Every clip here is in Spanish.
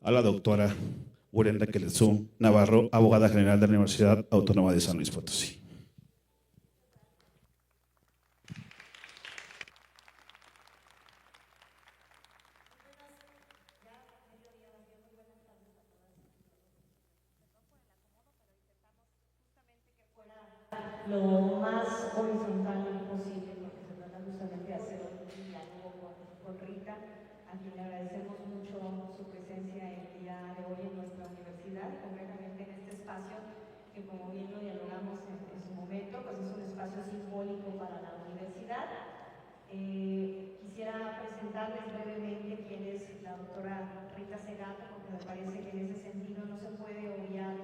a la doctora Urenda Kelezú Navarro, abogada general de la Universidad Autónoma de San Luis Potosí. Lo más horizontal posible, porque se trata justamente de hacer un diálogo con Rita, a quien le agradecemos mucho su presencia el día de hoy en nuestra universidad, concretamente en este espacio que, como bien lo dialogamos en su momento, pues es un espacio simbólico para la universidad. Quisiera presentarles brevemente quién es la doctora Rita Segato, porque me parece que en ese sentido no se puede obviar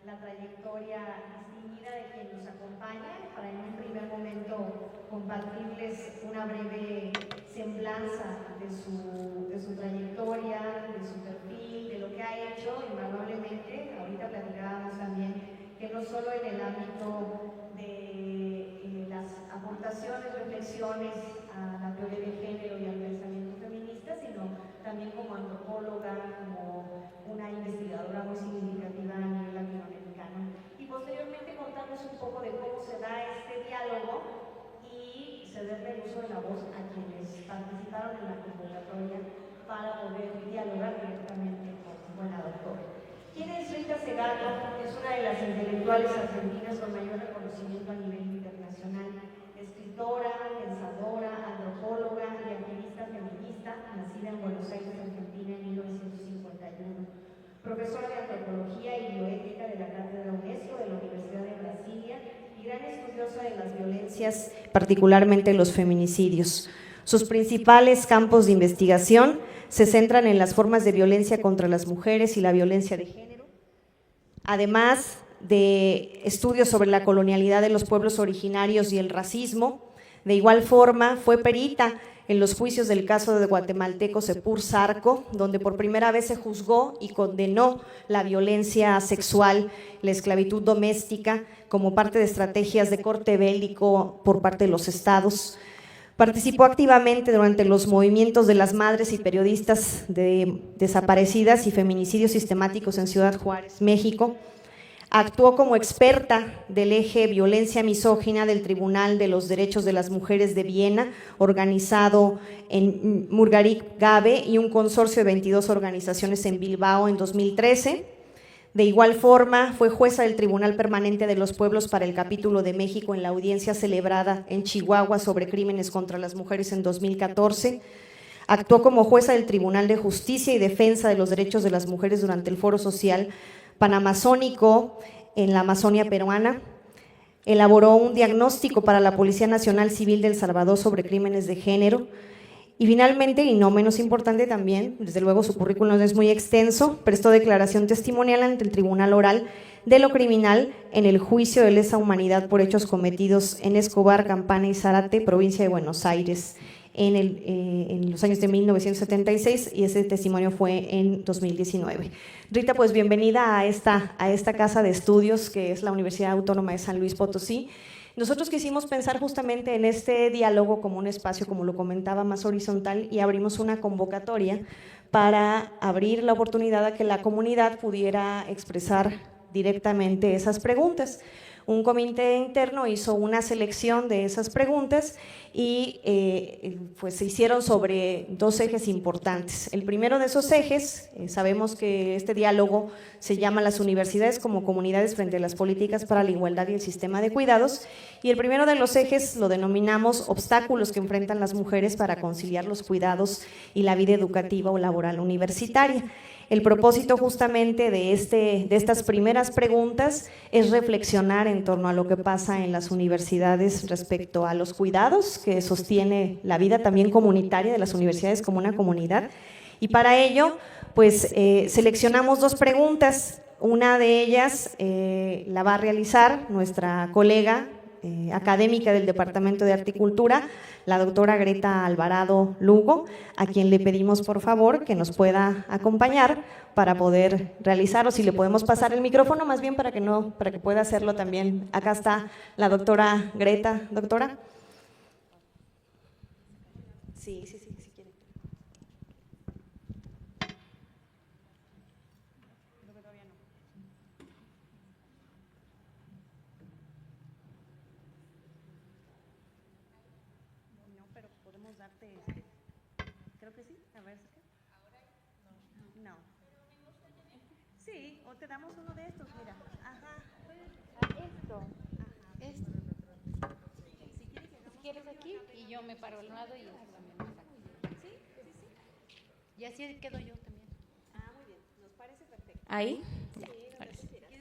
la trayectoria distinguida de quien nos acompaña, para en un primer momento compartirles una breve semblanza de su trayectoria, de su perfil, de lo que ha hecho invaluablemente. Ahorita platicábamos también que no solo en el ámbito de las aportaciones, reflexiones a la teoría de género y al pensamiento feminista, sino también como antropóloga, como una investigadora muy significativa a nivel latinoamericano. Y posteriormente contarles un poco de cómo se da este diálogo y cederle el uso de la voz a quienes participaron en la convocatoria para poder dialogar directamente con la doctora. ¿Quién es Rita Segato? Es una de las intelectuales argentinas con mayor reconocimiento a nivel internacional. Escritora, pensadora, antropóloga y activista feminista, nacida en Buenos Aires, Argentina, en 1951. Profesora de Antropología y Bioética de la Cátedra UNESCO de la Universidad de Brasilia y gran estudiosa de las violencias, particularmente los feminicidios. Sus principales campos de investigación se centran en las formas de violencia contra las mujeres y la violencia de género, además de estudios sobre la colonialidad de los pueblos originarios y el racismo. De igual forma, fue perita en los juicios del caso de guatemalteco Sepur Zarco, donde por primera vez se juzgó y condenó la violencia sexual, la esclavitud doméstica, como parte de estrategias de corte bélico por parte de los estados. Participó activamente durante los movimientos de las madres y periodistas de desaparecidas y feminicidios sistemáticos en Ciudad Juárez, México. Actuó como experta del eje violencia misógina del Tribunal de los Derechos de las Mujeres de Viena, organizado en Murgarik Gabe, y un consorcio de 22 organizaciones en Bilbao en 2013. De igual forma, fue jueza del Tribunal Permanente de los Pueblos para el capítulo de México en la audiencia celebrada en Chihuahua sobre crímenes contra las mujeres en 2014. Actuó como jueza del Tribunal de Justicia y Defensa de los Derechos de las Mujeres durante el Foro Social Panamazónico en la Amazonia peruana. Elaboró un diagnóstico para la Policía Nacional Civil de El Salvador sobre crímenes de género. Y finalmente, y no menos importante también, desde luego su currículum es muy extenso, prestó declaración testimonial ante el Tribunal Oral de lo Criminal en el juicio de lesa humanidad por hechos cometidos en Escobar, Campana y Zárate, provincia de Buenos Aires, en los años de 1976, y ese testimonio fue en 2019. Rita, pues bienvenida a esta casa de estudios que es la Universidad Autónoma de San Luis Potosí. Nosotros quisimos pensar justamente en este diálogo como un espacio, como lo comentaba, más horizontal, y abrimos una convocatoria para abrir la oportunidad a que la comunidad pudiera expresar directamente esas preguntas. Un comité interno hizo una selección de esas preguntas y pues se hicieron sobre dos ejes importantes. El primero de esos ejes, sabemos que este diálogo se llama Las universidades como comunidades frente a las políticas para la igualdad y el sistema de cuidados, y el primero de los ejes lo denominamos obstáculos que enfrentan las mujeres para conciliar los cuidados y la vida educativa o laboral universitaria. El propósito justamente de estas primeras preguntas es reflexionar en torno a lo que pasa en las universidades respecto a los cuidados que sostiene la vida también comunitaria de las universidades como una comunidad. Y para ello, pues seleccionamos dos preguntas. Una de ellas la va a realizar nuestra colega académica del Departamento de Arte y Cultura, la doctora Greta Alvarado Lugo, a quien le pedimos por favor que nos pueda acompañar para poder realizar, o si le podemos pasar el micrófono más bien para que pueda hacerlo también. Acá está la doctora Greta. Doctora. Sí, quiere. darte creo que sí, a ver, no. Sí, o te damos uno de estos, mira. Ajá. Esto. Ajá. Esto. Si quieres aquí y yo me paro al lado y eso también me saco. Sí, sí, sí. Y así quedo yo también. Ah, muy bien, nos parece perfecto. ¿Ahí? Sí, Ya, donde ahora sí. tú quieras.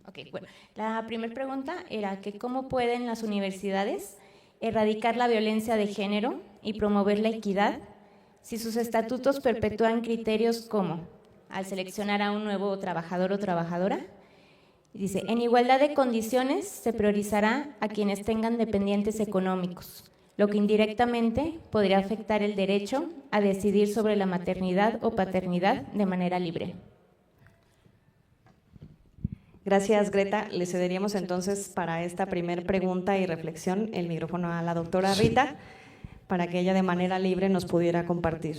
Ok, bueno, la primera pregunta era que cómo pueden las universidades erradicar la violencia de género y promover la equidad si sus estatutos perpetúan criterios como al seleccionar a un nuevo trabajador o trabajadora. Dice, en igualdad de condiciones se priorizará a quienes tengan dependientes económicos, lo que indirectamente podría afectar el derecho a decidir sobre la maternidad o paternidad de manera libre. Gracias, Greta. Le cederíamos entonces para esta primera pregunta y reflexión el micrófono a la doctora Rita para que ella de manera libre nos pudiera compartir.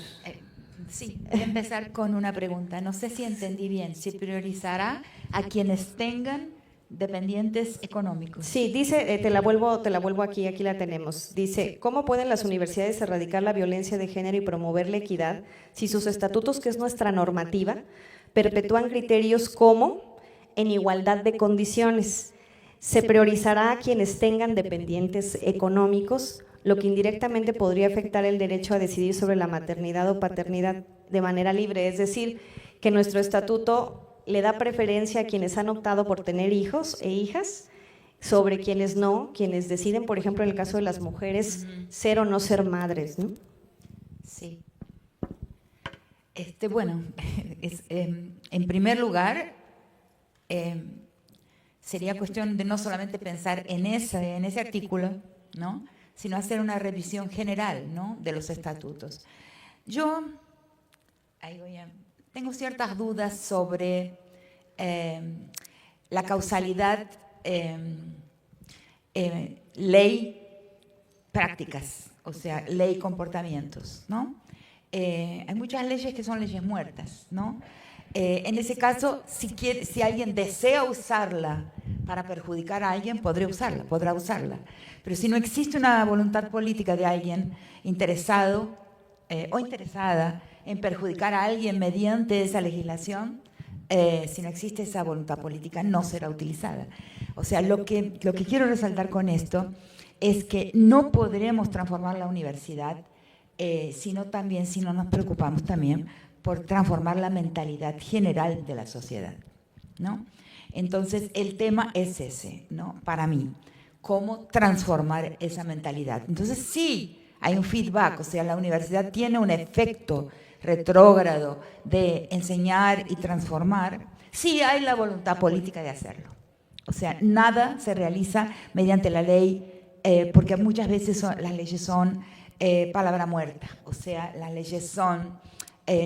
Sí, voy a empezar con una pregunta. No sé si entendí bien. ¿Se priorizará a quienes tengan dependientes económicos? Sí, dice, te la vuelvo aquí la tenemos. Dice, ¿cómo pueden las universidades erradicar la violencia de género y promover la equidad si sus estatutos, que es nuestra normativa, perpetúan criterios como en igualdad de condiciones? Se priorizará a quienes tengan dependientes económicos, lo que indirectamente podría afectar el derecho a decidir sobre la maternidad o paternidad de manera libre. Es decir, que nuestro estatuto le da preferencia a quienes han optado por tener hijos e hijas sobre quienes no, quienes deciden, por ejemplo, en el caso de las mujeres, ser o no ser madres, ¿no? Sí. Bueno, en primer lugar, sería cuestión de no solamente pensar en ese artículo, ¿no?, sino hacer una revisión general, ¿no?, de los estatutos. Yo tengo ciertas dudas sobre la causalidad ley prácticas, o sea, ley comportamientos, ¿no? Hay muchas leyes que son leyes muertas, ¿no? En ese caso, si alguien desea usarla para perjudicar a alguien, podrá usarla. Pero si no existe una voluntad política de alguien interesado o interesada en perjudicar a alguien mediante esa legislación, si no existe esa voluntad política, no será utilizada. O sea, lo que quiero resaltar con esto es que no podremos transformar la universidad si no nos preocupamos también por transformar la mentalidad general de la sociedad, ¿no? Entonces, el tema es ese, ¿no?, para mí, cómo transformar esa mentalidad. Entonces, sí, hay un feedback, o sea, la universidad tiene un efecto retrógrado de enseñar y transformar, sí hay la voluntad política de hacerlo. O sea, nada se realiza mediante la ley, porque muchas veces las leyes son palabra muerta, o sea, las leyes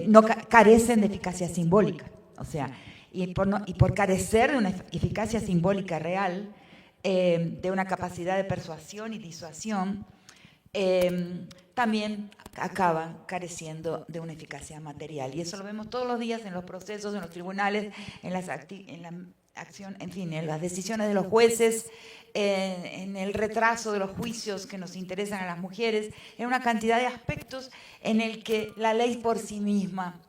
no carecen de eficacia simbólica, o sea, y por carecer de una eficacia simbólica real, de una capacidad de persuasión y disuasión, también acaban careciendo de una eficacia material. Y eso lo vemos todos los días en los procesos, en los tribunales, en la acción, en fin, en las decisiones de los jueces, en el retraso de los juicios que nos interesan a las mujeres, en una cantidad de aspectos en el que la ley por sí misma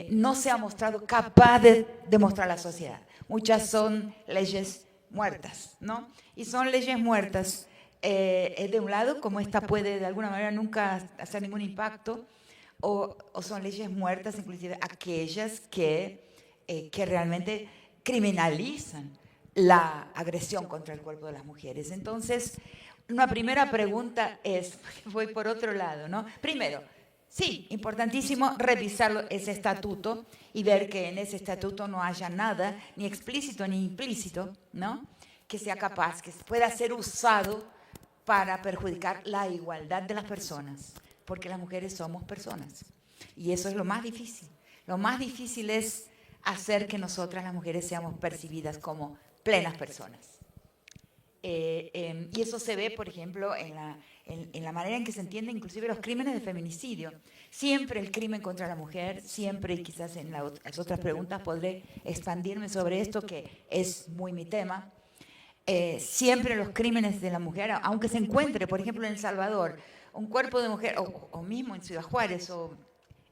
no se ha mostrado capaz de demostrar a la sociedad. Muchas son leyes muertas, ¿no? Y son leyes muertas, de un lado, como esta puede de alguna manera nunca hacer ningún impacto, o son leyes muertas, inclusive aquellas que realmente criminalizan la agresión contra el cuerpo de las mujeres. Entonces, una primera pregunta es, voy por otro lado, ¿no? Primero, sí, importantísimo revisar ese estatuto y ver que en ese estatuto no haya nada, ni explícito ni implícito, ¿no?, que sea capaz, que pueda ser usado para perjudicar la igualdad de las personas, porque las mujeres somos personas. Y eso es lo más difícil. Lo más difícil es hacer que nosotras, las mujeres, seamos percibidas como plenas personas. Y eso se ve, por ejemplo, en la manera en que se entienden inclusive los crímenes de feminicidio. Siempre el crimen contra la mujer, siempre, y quizás en las otras preguntas podré expandirme sobre esto, que es muy mi tema, siempre los crímenes de la mujer, aunque se encuentre, por ejemplo, en El Salvador, un cuerpo de mujer, o mismo en Ciudad Juárez,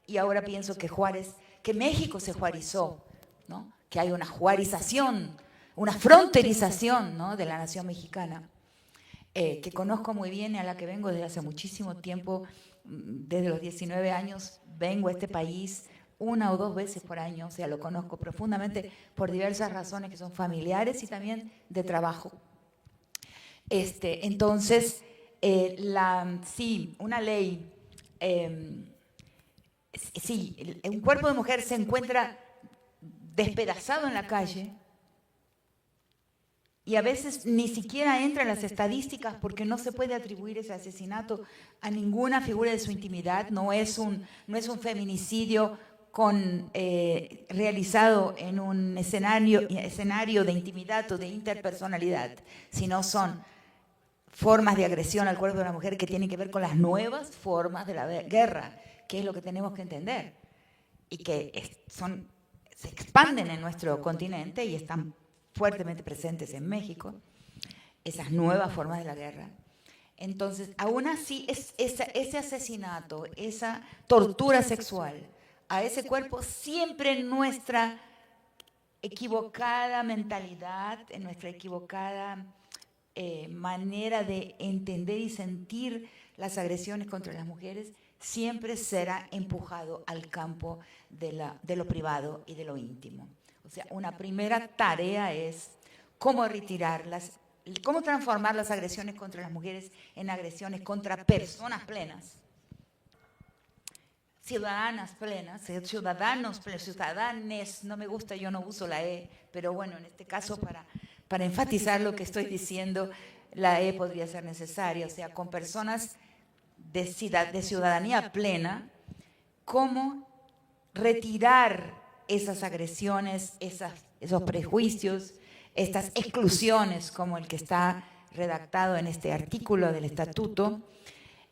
y ahora pienso que México se juarizó, ¿no? Que hay una juarización, una fronterización, ¿no?, de la nación mexicana, que conozco muy bien y a la que vengo desde hace muchísimo tiempo. Desde los 19 años vengo a este país 1 o 2 veces por año, o sea, lo conozco profundamente por diversas razones que son familiares y también de trabajo. Entonces, sí, una ley, sí, un cuerpo de mujer se encuentra despedazado en la calle y a veces ni siquiera entra en las estadísticas porque no se puede atribuir ese asesinato a ninguna figura de su intimidad, no es un feminicidio realizado en un escenario de intimidad o de interpersonalidad, sino son formas de agresión al cuerpo de la mujer que tienen que ver con las nuevas formas de la guerra, que es lo que tenemos que entender, y que se expanden en nuestro continente y están fuertemente presentes en México, esas nuevas formas de la guerra. Entonces, aún así, ese asesinato, esa tortura sexual a ese cuerpo, siempre en nuestra equivocada mentalidad, en nuestra equivocada manera de entender y sentir las agresiones contra las mujeres, siempre será empujado al campo de lo privado y de lo íntimo. O sea, una primera tarea es cómo retirarlas, cómo transformar las agresiones contra las mujeres en agresiones contra personas plenas, ciudadanas plenas, ciudadanos plenos, ciudadanes, no me gusta, yo no uso la E, pero bueno, en este caso para enfatizar lo que estoy diciendo, la E podría ser necesaria, o sea, con personas de ciudadanía plena, cómo retirar esas agresiones, esos prejuicios, estas exclusiones como el que está redactado en este artículo del Estatuto,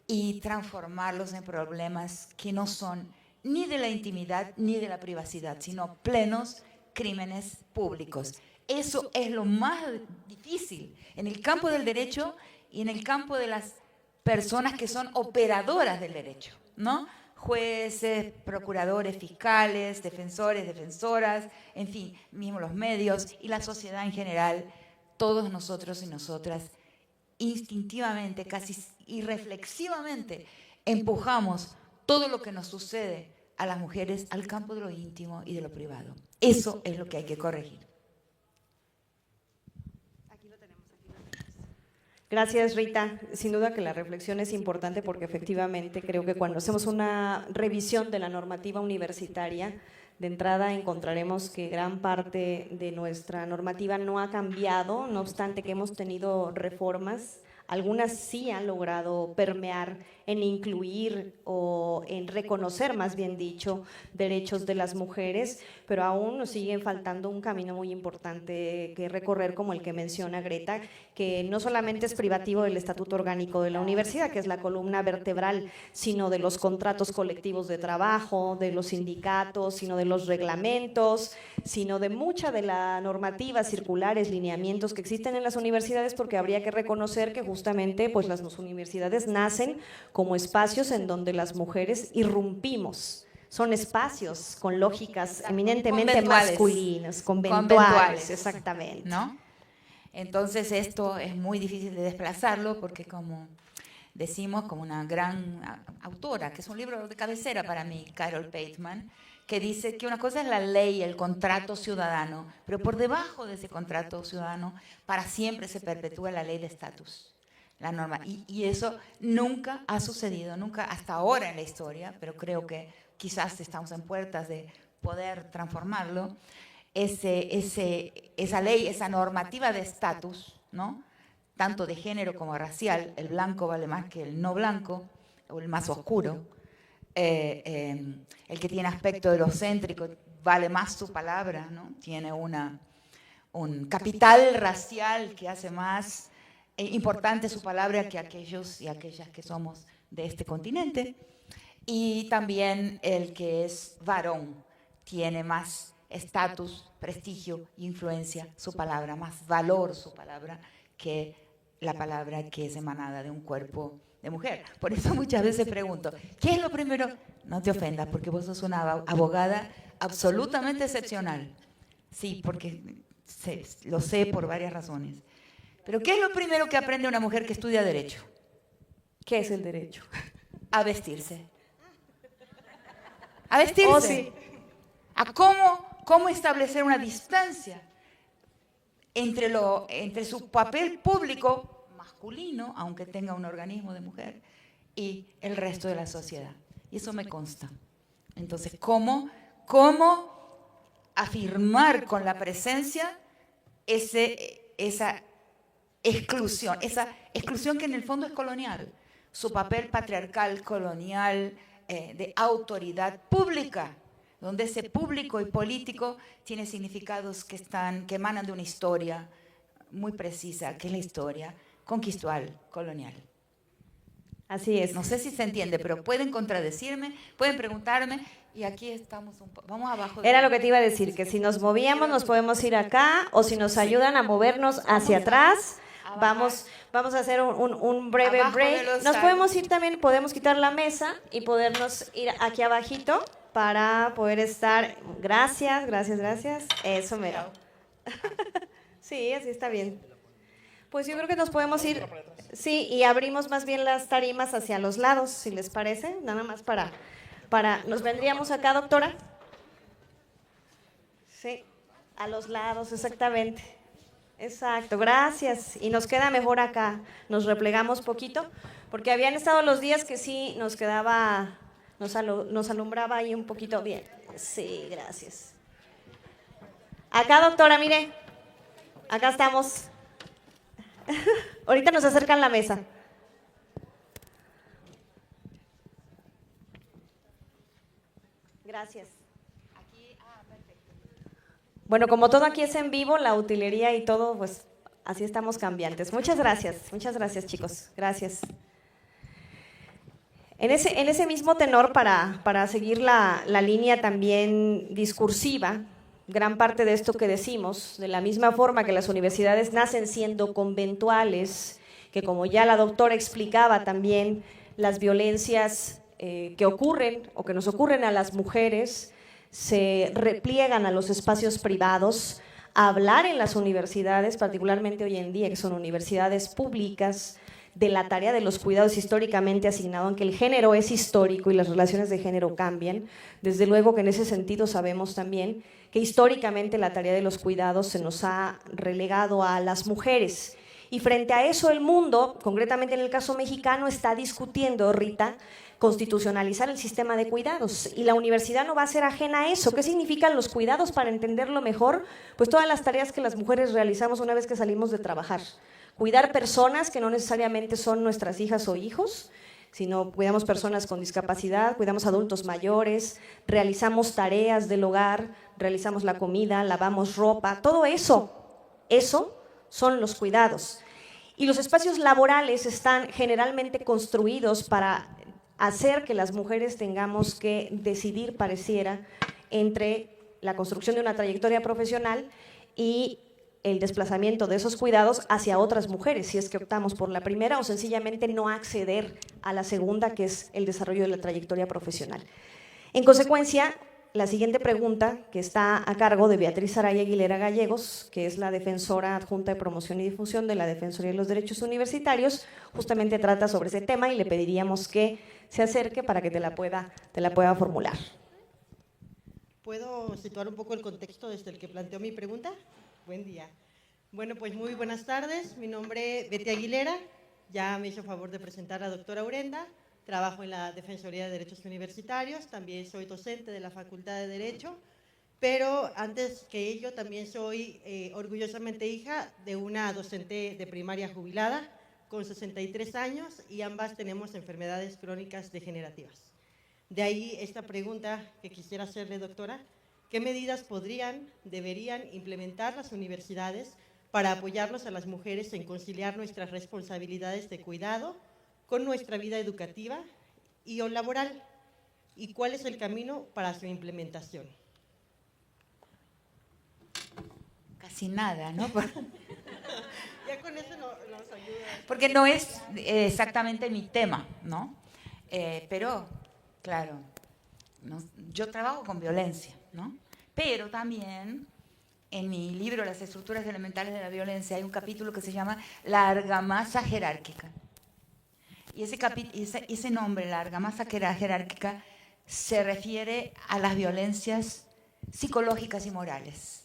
y transformarlos en problemas que no son ni de la intimidad ni de la privacidad, sino plenos crímenes públicos. Eso es lo más difícil en el campo del derecho y en el campo de las personas que son operadoras del derecho, ¿no? Jueces, procuradores, fiscales, defensores, defensoras, en fin, mismo los medios y la sociedad en general, todos nosotros y nosotras, instintivamente, casi irreflexivamente, empujamos todo lo que nos sucede a las mujeres al campo de lo íntimo y de lo privado. Eso es lo que hay que corregir. Gracias, Rita. Sin duda que la reflexión es importante porque efectivamente creo que cuando hacemos una revisión de la normativa universitaria, de entrada encontraremos que gran parte de nuestra normativa no ha cambiado, no obstante que hemos tenido reformas. Algunas sí han logrado permear en incluir o en reconocer, más bien dicho, derechos de las mujeres, pero aún nos sigue faltando un camino muy importante que recorrer, como el que menciona Greta, que no solamente es privativo del Estatuto Orgánico de la Universidad, que es la columna vertebral, sino de los contratos colectivos de trabajo, de los sindicatos, sino de los reglamentos, sino de mucha de la normativa, circulares, lineamientos que existen en las universidades, porque habría que reconocer que justamente pues, las universidades nacen como espacios en donde las mujeres irrumpimos. Son espacios con lógicas eminentemente masculinas, conventuales, exactamente. ¿No? Entonces esto es muy difícil de desplazarlo porque, como decimos, como una gran autora, que es un libro de cabecera para mí, Carol Bateman, que dice que una cosa es la ley, el contrato ciudadano, pero por debajo de ese contrato ciudadano para siempre se perpetúa la ley de estatus. La norma. Y eso nunca ha sucedido, nunca hasta ahora en la historia, pero creo que quizás estamos en puertas de poder transformarlo. Esa ley, esa normativa de estatus, ¿no? Tanto de género como racial, el blanco vale más que el no blanco, o el más oscuro. El que tiene aspecto eurocéntrico vale más su palabra, ¿no? Tiene un capital racial que hace más importante su palabra que aquellos y aquellas que somos de este continente. Y también el que es varón tiene más estatus, prestigio, influencia su palabra, más valor su palabra que la palabra que es emanada de un cuerpo de mujer. Por eso muchas veces pregunto, ¿qué es lo primero? No te ofendas, porque vos sos una abogada absolutamente excepcional. Sí, porque lo sé por varias razones. Pero ¿qué es lo primero que aprende una mujer que estudia Derecho? ¿Qué es el derecho? A vestirse. A vestirse. Oh, sí. A cómo establecer una distancia entre su papel público masculino, aunque tenga un organismo de mujer, y el resto de la sociedad. Y eso me consta. Entonces, ¿cómo afirmar con la presencia esa exclusión que en el fondo es colonial? Su papel patriarcal, colonial, de autoridad pública, donde ese público y político tiene significados que emanan de una historia muy precisa, que es la historia conquistal, colonial. Así es. No sé si se entiende, pero pueden contradecirme, pueden preguntarme, y aquí estamos vamos abajo. Era lo que te iba a decir, que si nos movíamos nos podemos ir acá, o si nos ayudan a movernos hacia atrás, vamos a hacer un breve Abajo de break. los Nos podemos ir también, podemos quitar la mesa y podernos ir aquí abajito para poder estar. Gracias. Eso mero. Sí, así está bien. Pues yo creo que nos podemos ir, sí, y abrimos más bien las tarimas hacia los lados, si les parece, nada más para ¿nos vendríamos acá, doctora? Sí, a los lados, exactamente. Exacto, gracias. Y nos queda mejor acá, nos replegamos poquito, porque habían estado los días que sí nos quedaba, nos alumbraba ahí un poquito bien. Sí, gracias. Acá, doctora, mire, acá estamos. Ahorita nos acercan la mesa. Gracias. Bueno, como todo aquí es en vivo, la utilería y todo, pues así estamos cambiantes. Muchas gracias chicos, gracias. En ese mismo tenor, para seguir la línea también discursiva, gran parte de esto que decimos, de la misma forma que las universidades nacen siendo conventuales, que como ya la doctora explicaba también, las violencias que ocurren o que nos ocurren a las mujeres se repliegan a los espacios privados. A hablar en las universidades, particularmente hoy en día que son universidades públicas, de la tarea de los cuidados históricamente asignado, aunque el género es histórico y las relaciones de género cambian. Desde luego que en ese sentido sabemos también que históricamente la tarea de los cuidados se nos ha relegado a las mujeres. Y frente a eso el mundo, concretamente en el caso mexicano, está discutiendo, Rita, constitucionalizar el sistema de cuidados. Y la universidad no va a ser ajena a eso. ¿Qué significan los cuidados para entenderlo mejor? Pues todas las tareas que las mujeres realizamos una vez que salimos de trabajar. Cuidar personas que no necesariamente son nuestras hijas o hijos, sino cuidamos personas con discapacidad, cuidamos adultos mayores, realizamos tareas del hogar, realizamos la comida, lavamos ropa, todo eso son los cuidados. Y los espacios laborales están generalmente construidos para hacer que las mujeres tengamos que decidir, pareciera, entre la construcción de una trayectoria profesional y el desplazamiento de esos cuidados hacia otras mujeres, si es que optamos por la primera, o sencillamente no acceder a la segunda, que es el desarrollo de la trayectoria profesional. En consecuencia, la siguiente pregunta, que está a cargo de Beatriz Araya Aguilera Gallegos, que es la defensora adjunta de promoción y difusión de la Defensoría de los Derechos Universitarios, justamente trata sobre ese tema y le pediríamos que se acerque para que te la pueda formular. ¿Puedo situar un poco el contexto desde el que planteó mi pregunta? Buen día. Bueno, pues muy buenas tardes. Mi nombre es Betty Aguilera. Ya me hizo favor de presentar a la doctora Urenda. Trabajo en la Defensoría de Derechos Universitarios. También soy docente de la Facultad de Derecho. Pero antes que ello, también soy orgullosamente hija de una docente de primaria jubilada con 63 años y ambas tenemos enfermedades crónicas degenerativas. De ahí esta pregunta que quisiera hacerle, doctora. ¿Qué medidas deberían implementar las universidades para apoyarnos a las mujeres en conciliar nuestras responsabilidades de cuidado con nuestra vida educativa y o laboral? ¿Y cuál es el camino para su implementación? Casi nada, ¿no? Ya con eso nos ayuda. Porque no es exactamente mi tema, ¿no? Pero, claro, yo trabajo con violencia, ¿no? Pero también en mi libro Las estructuras elementales de la violencia hay un capítulo que se llama La argamasa jerárquica. Y ese nombre, la argamasa jerárquica, se refiere a las violencias psicológicas y morales.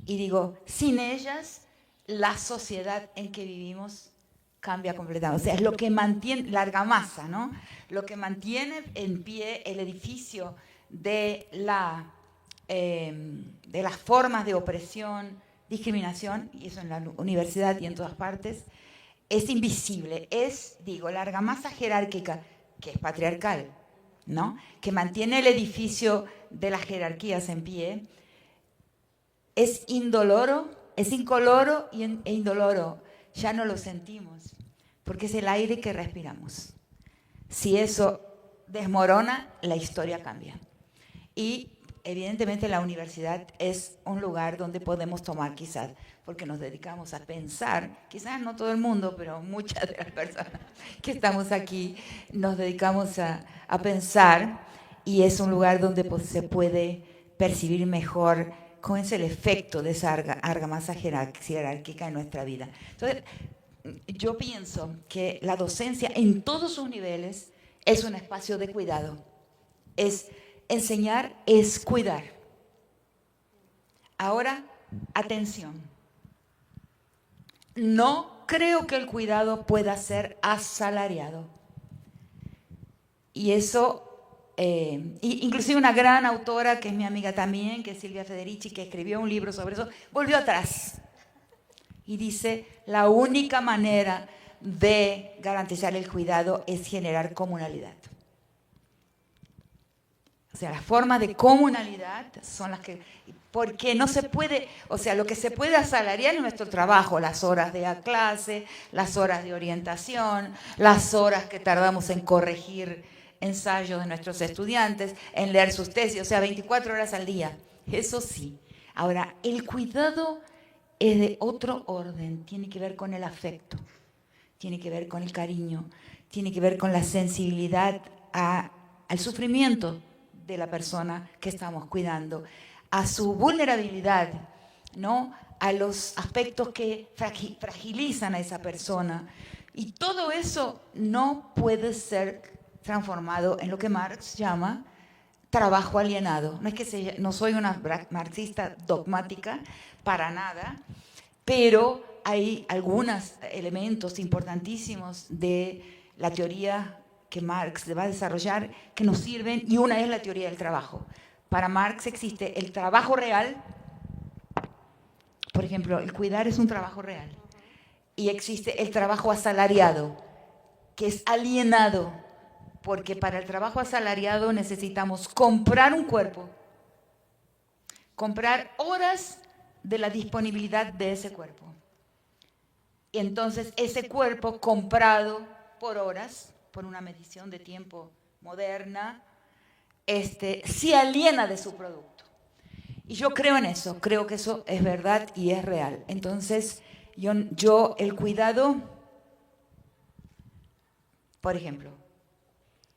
Y digo, sin ellas, la sociedad en que vivimos cambia completamente. O sea, es lo que mantiene, la argamasa, ¿no? Lo que mantiene en pie el edificio de las formas de opresión, discriminación, y eso en la universidad y en todas partes, es invisible. Es, digo, la argamasa jerárquica, que es patriarcal, ¿no? Que mantiene el edificio de las jerarquías en pie, es indoloro, es incoloro e indoloro. Ya no lo sentimos, porque es el aire que respiramos. Si eso desmorona, la historia cambia. Y evidentemente la universidad es un lugar donde podemos tomar, quizás, porque nos dedicamos a pensar, quizás no todo el mundo, pero muchas de las personas que estamos aquí nos dedicamos a pensar, y es un lugar donde se puede percibir mejor cómo es el efecto de esa argamasa jerárquica en nuestra vida. Entonces, yo pienso que la docencia en todos sus niveles es un espacio de cuidado. Enseñar es cuidar. Ahora, atención. No creo que el cuidado pueda ser asalariado. Y eso, inclusive una gran autora, que es mi amiga también, que es Silvia Federici, que escribió un libro sobre eso, volvió atrás. Y dice, la única manera de garantizar el cuidado es generar comunalidad. O sea, las formas de comunalidad son las que... Porque no se puede, o sea, lo que se puede asalariar es nuestro trabajo, las horas de clase, las horas de orientación, las horas que tardamos en corregir ensayos de nuestros estudiantes, en leer sus tesis, o sea, 24 horas al día. Eso sí. Ahora, el cuidado es de otro orden, tiene que ver con el afecto, tiene que ver con el cariño, tiene que ver con la sensibilidad al sufrimiento de la persona que estamos cuidando, a su vulnerabilidad, ¿no? A los aspectos que fragilizan a esa persona. Y todo eso no puede ser transformado en lo que Marx llama trabajo alienado. No es que no soy una marxista dogmática, para nada, pero hay algunos elementos importantísimos de la teoría que Marx va a desarrollar que nos sirven, y una es la teoría del trabajo. Para Marx existe el trabajo real, por ejemplo, el cuidar es un trabajo real, y existe el trabajo asalariado, que es alienado, porque para el trabajo asalariado necesitamos comprar un cuerpo, comprar horas de la disponibilidad de ese cuerpo. Y entonces ese cuerpo comprado por horas, por una medición de tiempo moderna, se aliena de su producto. Y yo creo en eso, creo que eso es verdad y es real. Entonces, yo el cuidado, por ejemplo,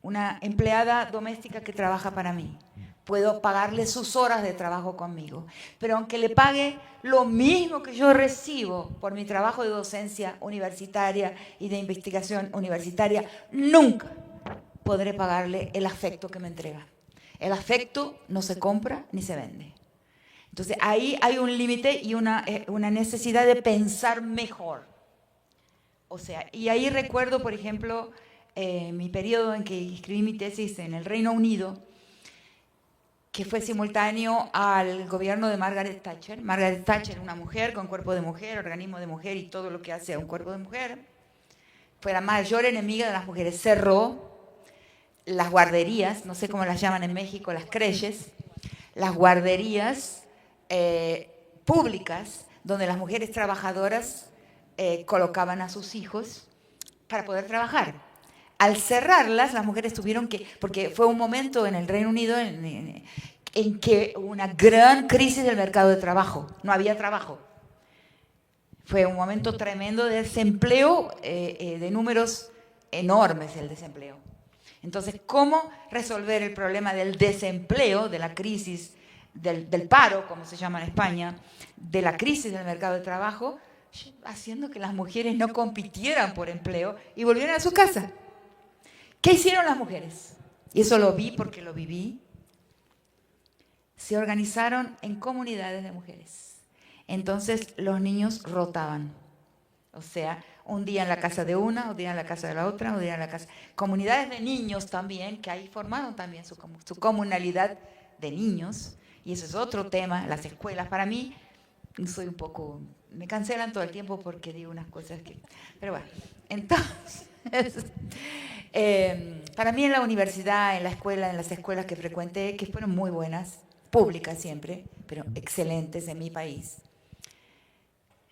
una empleada doméstica que trabaja para mí, puedo pagarle sus horas de trabajo conmigo, pero aunque le pague lo mismo que yo recibo por mi trabajo de docencia universitaria y de investigación universitaria, nunca podré pagarle el afecto que me entrega. El afecto no se compra ni se vende. Entonces ahí hay un límite y una necesidad de pensar mejor. O sea, y ahí recuerdo, por ejemplo, mi periodo en que escribí mi tesis en el Reino Unido, que fue simultáneo al gobierno de Margaret Thatcher. Margaret Thatcher, una mujer con cuerpo de mujer, organismo de mujer y todo lo que hace a un cuerpo de mujer, fue la mayor enemiga de las mujeres. Cerró las guarderías, no sé cómo las llaman en México, las crèches, las guarderías públicas donde las mujeres trabajadoras colocaban a sus hijos para poder trabajar. Al cerrarlas, las mujeres tuvieron que, porque fue un momento en el Reino Unido en que hubo una gran crisis del mercado de trabajo, no había trabajo. Fue un momento tremendo de desempleo, de números enormes el desempleo. Entonces, ¿cómo resolver el problema del desempleo, de la crisis, del paro, como se llama en España, de la crisis del mercado de trabajo, haciendo que las mujeres no compitieran por empleo y volvieran a su casa? ¿Qué hicieron las mujeres? Y eso lo vi porque lo viví. Se organizaron en comunidades de mujeres. Entonces los niños rotaban. O sea, un día en la casa de una, un día en la casa de la otra, un día en la casa... Comunidades de niños también, que ahí formaron también su comunalidad de niños. Y eso es otro tema, las escuelas. Para mí, soy un poco... Me cancelan todo el tiempo porque digo unas cosas que... Pero bueno, entonces... para mí en la universidad, en la escuela, en las escuelas que frecuenté, que fueron muy buenas, públicas siempre, pero excelentes en mi país,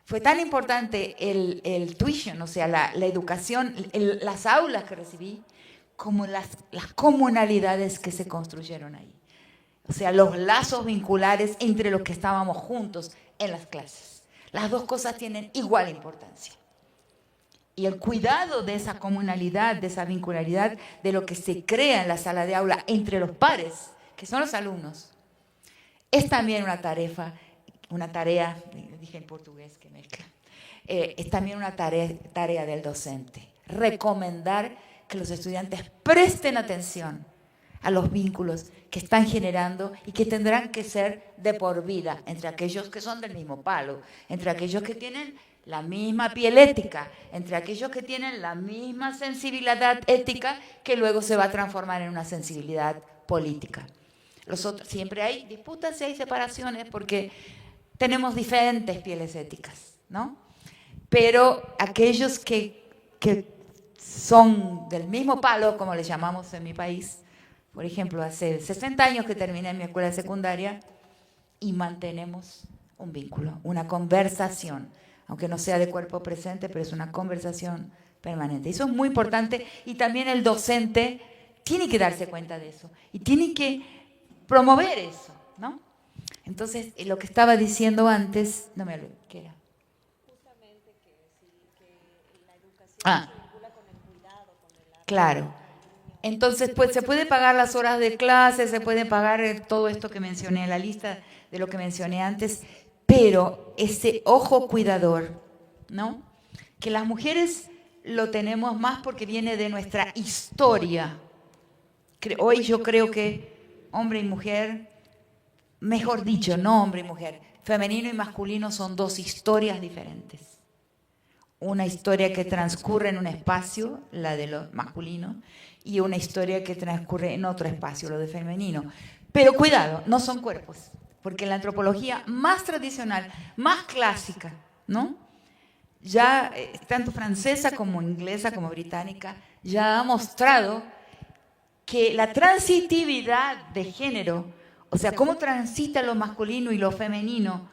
fue tan importante el tuition, o sea, la educación, las aulas que recibí, como las comunalidades que se construyeron ahí. O sea, los lazos vinculares entre los que estábamos juntos en las clases. Las dos cosas tienen igual importancia. Y el cuidado de esa comunalidad, de esa vincularidad, de lo que se crea en la sala de aula entre los pares, que son los alumnos, es también una tarea, dije en portugués que mezcla, es también una tarea del docente. Recomendar que los estudiantes presten atención a los vínculos que están generando y que tendrán que ser de por vida entre aquellos que son del mismo palo, entre aquellos que tienen la misma piel ética, entre aquellos que tienen la misma sensibilidad ética que luego se va a transformar en una sensibilidad política. Los otros, siempre hay disputas y hay separaciones porque tenemos diferentes pieles éticas, ¿no? Pero aquellos que son del mismo palo, como le llamamos en mi país, por ejemplo, hace 60 años que terminé mi escuela secundaria y mantenemos un vínculo, una conversación, aunque no sea de cuerpo presente, pero es una conversación permanente. Eso es muy importante y también el docente tiene que darse cuenta de eso y tiene que promover eso, ¿no? Entonces, lo que estaba diciendo antes, no me olvido, ¿qué era? Justamente que la educación se vincula con el cuidado, con el... Claro. Entonces, pues se puede pagar las horas de clase, se puede pagar todo esto que mencioné, la lista de lo que mencioné antes, pero ese ojo cuidador, ¿no? Que las mujeres lo tenemos más porque viene de nuestra historia. Hoy yo creo que hombre y mujer, mejor dicho, no hombre y mujer, femenino y masculino son dos historias diferentes. Una historia que transcurre en un espacio, la de lo masculino, y una historia que transcurre en otro espacio, lo de femenino. Pero cuidado, no son cuerpos, porque en la antropología más tradicional, más clásica, ¿no? Ya tanto francesa como inglesa como británica, ya ha mostrado que la transitividad de género, o sea, cómo transita lo masculino y lo femenino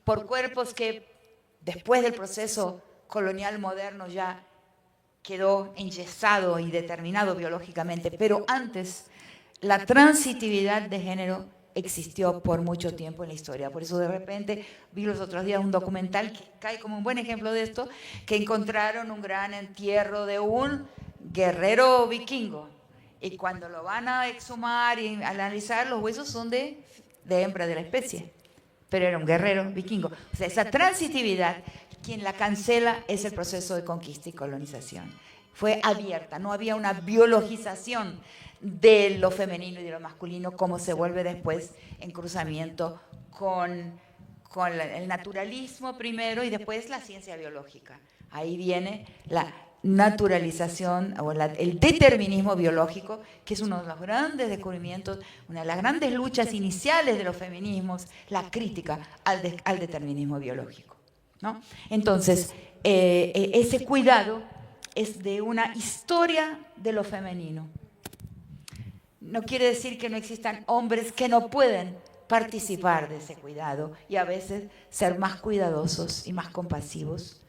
por cuerpos que después del proceso colonial moderno ya quedó enyesado y determinado biológicamente, pero antes la transitividad de género existió por mucho tiempo en la historia. Por eso de repente vi los otros días un documental que cae como un buen ejemplo de esto, que encontraron un gran entierro de un guerrero vikingo. Y cuando lo van a exhumar y analizar, los huesos son de hembra de la especie. Pero era un guerrero vikingo. O sea, esa transitividad, quien la cancela es el proceso de conquista y colonización. Fue abierta, no había una biologización de lo femenino y de lo masculino como se vuelve después en cruzamiento con el naturalismo primero y después la ciencia biológica. Ahí viene la naturalización o el determinismo biológico, que es uno de los grandes descubrimientos, una de las grandes luchas iniciales de los feminismos, la crítica al determinismo biológico, ¿no? Entonces, ese cuidado es de una historia de lo femenino. No quiere decir que no existan hombres que no pueden participar de ese cuidado y a veces ser más cuidadosos y más compasivos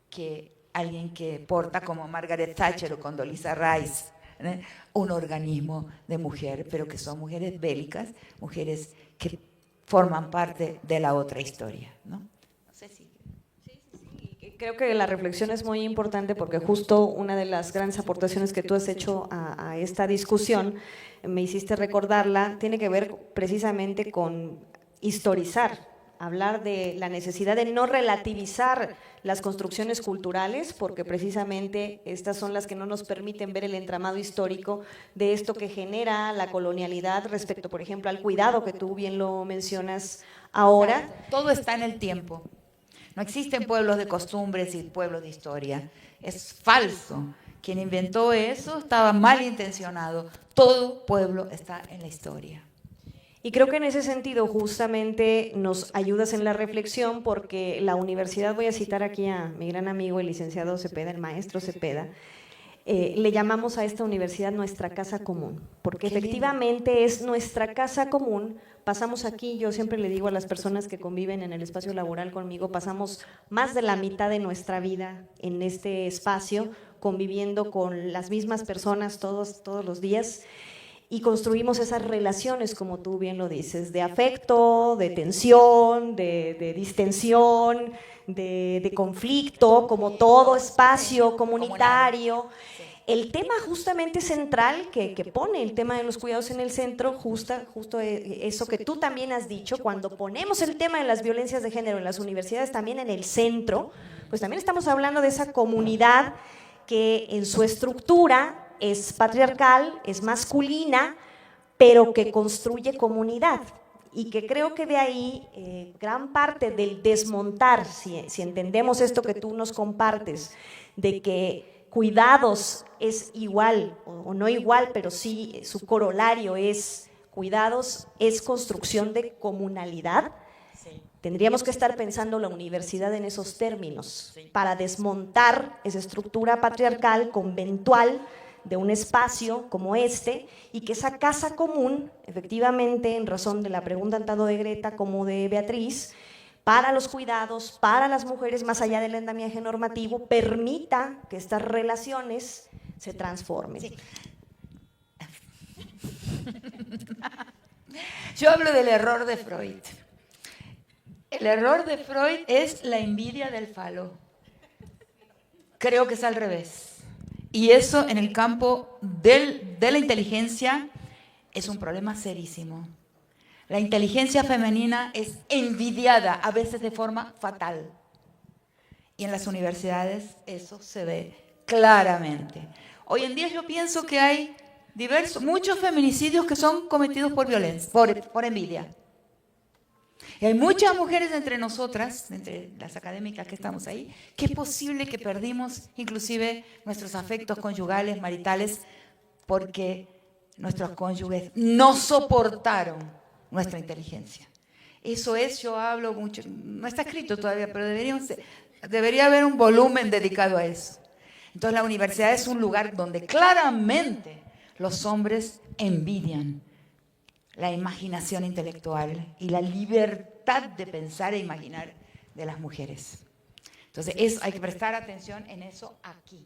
que alguien que porta como Margaret Thatcher o Condoleezza Rice, ¿eh? Un organismo de mujer, pero que son mujeres bélicas, mujeres que forman parte de la otra historia, ¿no? No sé si... Sí. Creo que la reflexión es muy importante porque justo una de las grandes aportaciones que tú has hecho a esta discusión, me hiciste recordarla, tiene que ver precisamente con historizar, hablar de la necesidad de no relativizar las construcciones culturales, porque precisamente estas son las que no nos permiten ver el entramado histórico de esto que genera la colonialidad respecto, por ejemplo, al cuidado que tú bien lo mencionas ahora. Todo está en el tiempo. No existen pueblos de costumbres y pueblos de historia. Es falso. Quien inventó eso estaba mal intencionado. Todo pueblo está en la historia. Y creo que en ese sentido justamente nos ayudas en la reflexión porque la universidad, voy a citar aquí a mi gran amigo el licenciado Cepeda, el maestro Cepeda, le llamamos a esta universidad nuestra casa común, porque efectivamente es nuestra casa común. Pasamos aquí, yo siempre le digo a las personas que conviven en el espacio laboral conmigo, pasamos más de la mitad de nuestra vida en este espacio, conviviendo con las mismas personas todos los días, y construimos esas relaciones, como tú bien lo dices, de afecto, de tensión, de distensión, de conflicto, como todo espacio comunitario. El tema justamente central que pone el tema de los cuidados en el centro, justo eso que tú también has dicho, cuando ponemos el tema de las violencias de género en las universidades también en el centro, pues también estamos hablando de esa comunidad que en su estructura es patriarcal, es masculina, pero que construye comunidad. Y que creo que de ahí gran parte del desmontar, si entendemos esto que tú nos compartes, de que cuidados es igual, o no igual, pero sí su corolario es cuidados, es construcción de comunalidad. Sí. Tendríamos que estar pensando la universidad en esos términos, sí, para desmontar esa estructura patriarcal, conventual, de un espacio como este, y que esa casa común, efectivamente, en razón de la pregunta tanto de Greta como de Beatriz, para los cuidados, para las mujeres, más allá del andamiaje normativo, permita que estas relaciones se transformen. Sí. Yo hablo del error de Freud. El error de Freud es la envidia del falo. Creo que es al revés. Y eso en el campo de la inteligencia es un problema serísimo. La inteligencia femenina es envidiada, a veces de forma fatal. Y en las universidades eso se ve claramente. Hoy en día yo pienso que hay muchos feminicidios que son cometidos por violencia, por envidia. Y hay muchas mujeres entre nosotras, entre las académicas que estamos ahí, que es posible que perdimos inclusive nuestros afectos conyugales, maritales, porque nuestros cónyuges no soportaron nuestra inteligencia. Eso es, yo hablo mucho, no está escrito todavía, pero debería haber un volumen dedicado a eso. Entonces la universidad es un lugar donde claramente los hombres envidian la imaginación intelectual y la libertad de pensar e imaginar de las mujeres. Entonces hay que prestar atención en eso aquí.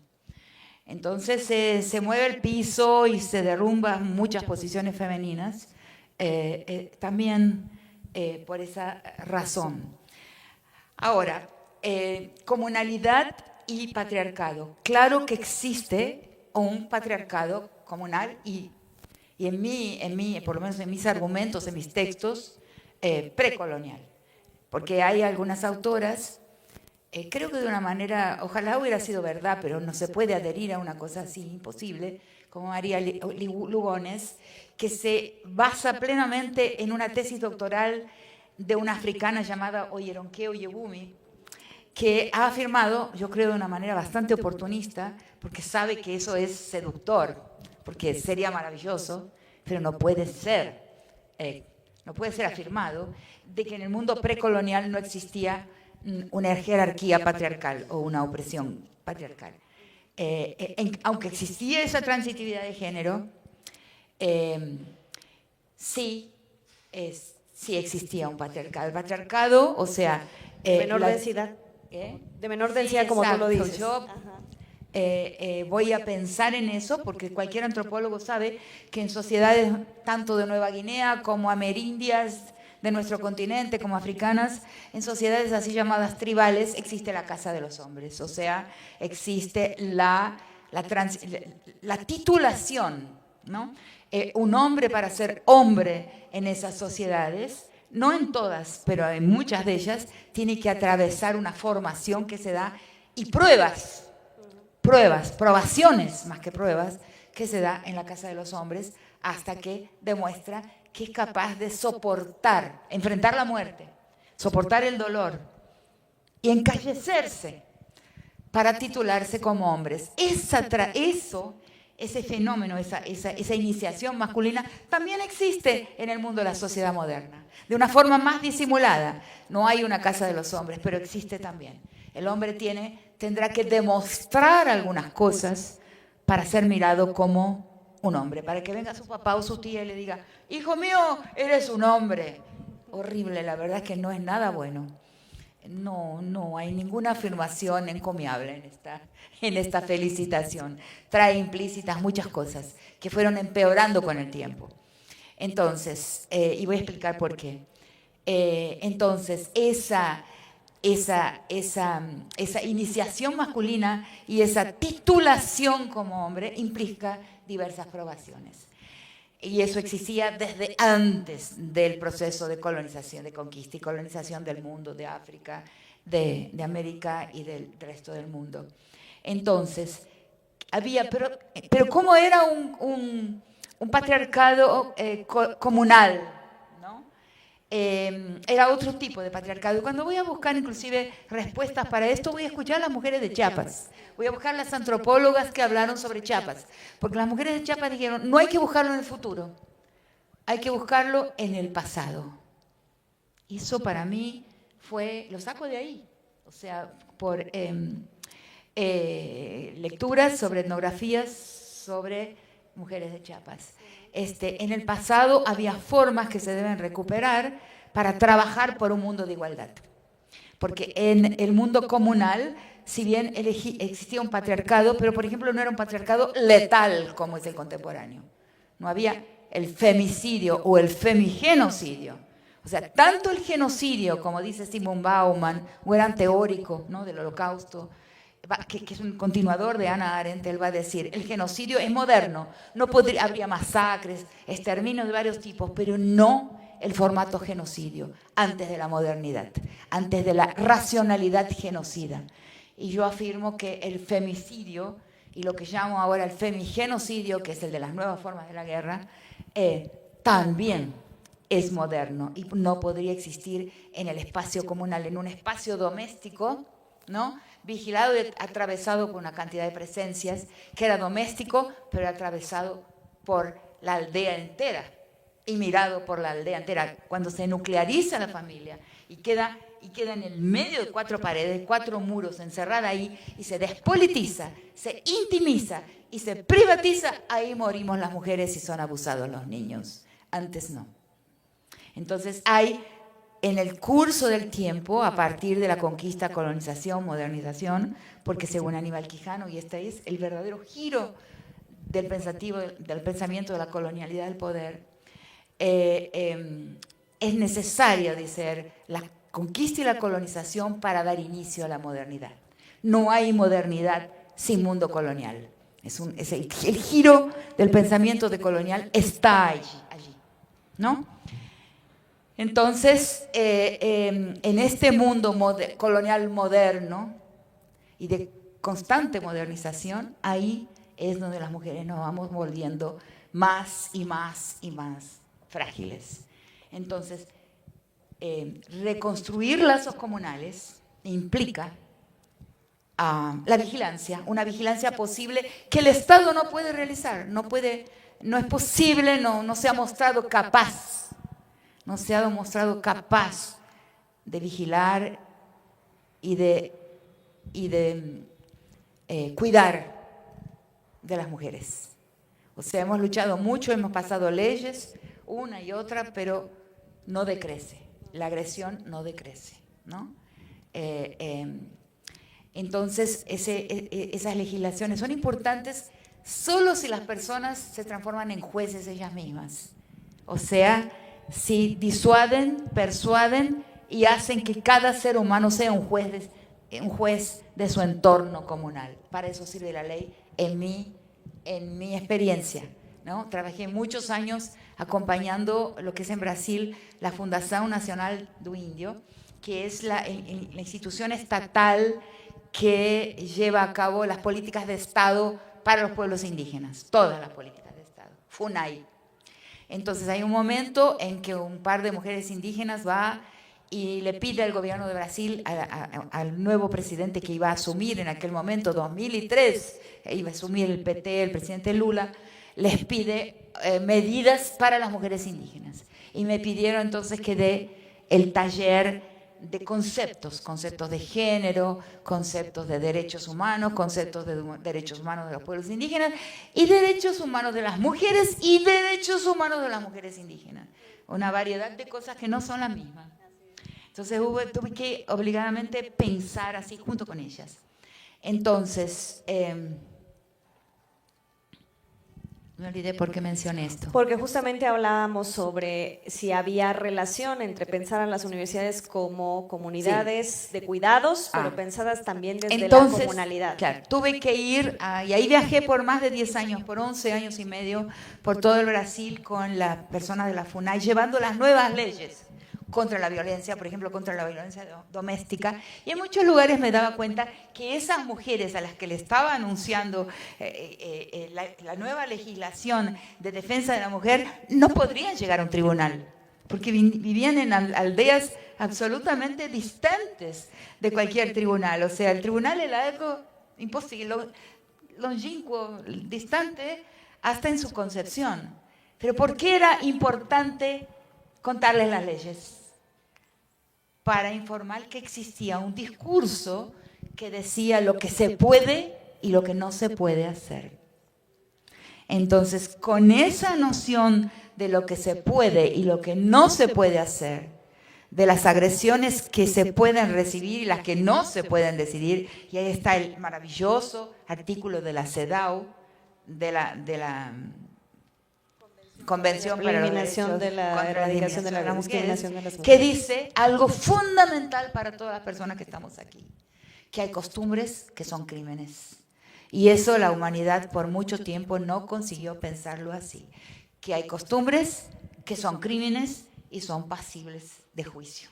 Entonces se mueve el piso y se derrumban muchas posiciones femeninas, también por esa razón. Ahora, comunalidad y patriarcado. Claro que existe un patriarcado comunal y por lo menos en mis argumentos, en mis textos, precolonial. Porque hay algunas autoras, creo que de una manera, ojalá hubiera sido verdad, pero no se puede adherir a una cosa así, imposible, como María Lugones, que se basa plenamente en una tesis doctoral de una africana llamada Oyeronke Oyebumi, que ha afirmado, yo creo de una manera bastante oportunista, porque sabe que eso es seductor, porque sería maravilloso, pero no puede ser afirmado, de que en el mundo precolonial no existía una jerarquía patriarcal o una opresión patriarcal. Aunque existía esa transitividad de género, sí existía un patriarcado. El patriarcado, o sea... menor densidad. De menor densidad, como tú lo dices. Yo voy a pensar en eso porque cualquier antropólogo sabe que en sociedades tanto de Nueva Guinea como amerindias de nuestro continente como africanas, en sociedades así llamadas tribales, existe la casa de los hombres. O sea, existe la titulación, ¿no? Un hombre para ser hombre en esas sociedades, no en todas, pero en muchas de ellas, tiene que atravesar una formación que se da y probaciones más que pruebas, que se da en la casa de los hombres hasta que demuestra que es capaz de soportar, enfrentar la muerte, soportar el dolor y encallecerse para titularse como hombres. Ese fenómeno, esa iniciación masculina también existe en el mundo de la sociedad moderna, de una forma más disimulada. No hay una casa de los hombres, pero existe también. El hombre tendrá que demostrar algunas cosas para ser mirado como un hombre, para que venga su papá o su tía y le diga, hijo mío, eres un hombre. Horrible, la verdad es que no es nada bueno. No hay ninguna afirmación encomiable en esta felicitación. Trae implícitas muchas cosas que fueron empeorando con el tiempo. Entonces, y voy a explicar por qué. Entonces, esa iniciación masculina y esa titulación como hombre implica diversas probaciones. Y eso existía desde antes del proceso de colonización, de conquista y colonización del mundo, de África, de América y del resto del mundo. Entonces, pero ¿cómo era un patriarcado comunal? ¿No? Era otro tipo de patriarcado. Y cuando voy a buscar inclusive respuestas para esto, voy a escuchar a las mujeres de Chiapas. Voy a buscar las antropólogas que hablaron sobre Chiapas. Porque las mujeres de Chiapas dijeron, no hay que buscarlo en el futuro, hay que buscarlo en el pasado. Y eso para mí lo saco de ahí. O sea, por lecturas sobre etnografías sobre mujeres de Chiapas. En el pasado había formas que se deben recuperar para trabajar por un mundo de igualdad. Porque en el mundo comunal, si bien existía un patriarcado, pero por ejemplo no era un patriarcado letal como es el contemporáneo. No había el femicidio o el femigenocidio. O sea, tanto el genocidio, como dice Simone Bauman, o era teórico, ¿no?, del Holocausto, que es un continuador de Hannah Arendt, él va a decir, el genocidio es moderno, habría masacres, exterminios de varios tipos, pero no el formato genocidio, antes de la modernidad, antes de la racionalidad genocida. Y yo afirmo que el femicidio, y lo que llamo ahora el femigenocidio, que es el de las nuevas formas de la guerra, también es moderno y no podría existir en el espacio comunal, en un espacio doméstico, ¿no?, vigilado y atravesado por una cantidad de presencias, que era doméstico, pero atravesado por la aldea entera y mirado por la aldea entera. Cuando se nucleariza la familia y queda en el medio de 4 paredes, 4 muros, encerrada ahí, y se despolitiza, se intimiza y se privatiza, ahí morimos las mujeres y son abusados los niños. Antes no. Entonces hay, en el curso del tiempo, a partir de la conquista, colonización, modernización, porque según Aníbal Quijano, y este es el verdadero giro del pensamiento de la colonialidad del poder, es necesaria, dice, la conquista y la colonización para dar inicio a la modernidad. No hay modernidad sin mundo colonial. El giro del pensamiento decolonial está allí, ¿no? Entonces, en este mundo colonial moderno y de constante modernización, ahí es donde las mujeres nos vamos volviendo más y más y más frágiles. Entonces, reconstruir lazos comunales implica la vigilancia, una vigilancia posible que el Estado no puede realizar, no es posible, no se ha mostrado capaz. No se ha demostrado capaz de vigilar y de cuidar de las mujeres. O sea, hemos luchado mucho, hemos pasado leyes, una y otra, pero no decrece. La agresión no decrece, ¿no? Entonces, esas legislaciones son importantes solo si las personas se transforman en jueces ellas mismas. O sea, si disuaden, persuaden y hacen que cada ser humano sea un juez de su entorno comunal. Para eso sirve la ley en mi experiencia, ¿no? Trabajé muchos años acompañando lo que es en Brasil la Fundación Nacional do Índio, que es la institución estatal que lleva a cabo las políticas de Estado para los pueblos indígenas, todas las políticas de Estado, FUNAI. Entonces hay un momento en que un par de mujeres indígenas va y le pide al gobierno de Brasil, al nuevo presidente que iba a asumir en aquel momento, 2003, iba a asumir el PT, el presidente Lula, les pide medidas para las mujeres indígenas. Y me pidieron entonces que dé el taller de conceptos de género, conceptos de derechos humanos, conceptos de derechos humanos de los pueblos indígenas y derechos humanos de las mujeres y derechos humanos de las mujeres indígenas. Una variedad de cosas que no son las mismas. Entonces tuve que obligadamente pensar así junto con ellas. Entonces, me olvidé por qué mencioné esto. Porque justamente hablábamos sobre si había relación entre pensar a las universidades como comunidades de cuidados, pero pensadas también desde entonces, la comunalidad. Claro, tuve que ir, y ahí viajé por más de 10 años, por 11 años y medio, por todo el Brasil con las personas de la FUNAI, llevando las nuevas leyes contra la violencia, por ejemplo, contra la violencia doméstica. Y en muchos lugares me daba cuenta que esas mujeres a las que le estaba anunciando la nueva legislación de defensa de la mujer no podrían llegar a un tribunal, porque vivían en aldeas absolutamente distantes de cualquier tribunal. O sea, el tribunal era algo imposible, longínquo, distante, hasta en su concepción. Pero ¿por qué era importante contarles las leyes? Para informar que existía un discurso que decía lo que se puede y lo que no se puede hacer. Entonces, con esa noción de lo que se puede y lo que no se puede hacer, de las agresiones que se pueden recibir y las que no se pueden decidir, y ahí está el maravilloso artículo de la CEDAW, de la Convención para la Eliminación de la erradicación de la discriminación de las mujeres, que dice algo fundamental para todas las personas que estamos aquí, que hay costumbres que son crímenes. Y eso la humanidad por mucho tiempo no consiguió pensarlo así, que hay costumbres que son crímenes y son pasibles de juicio.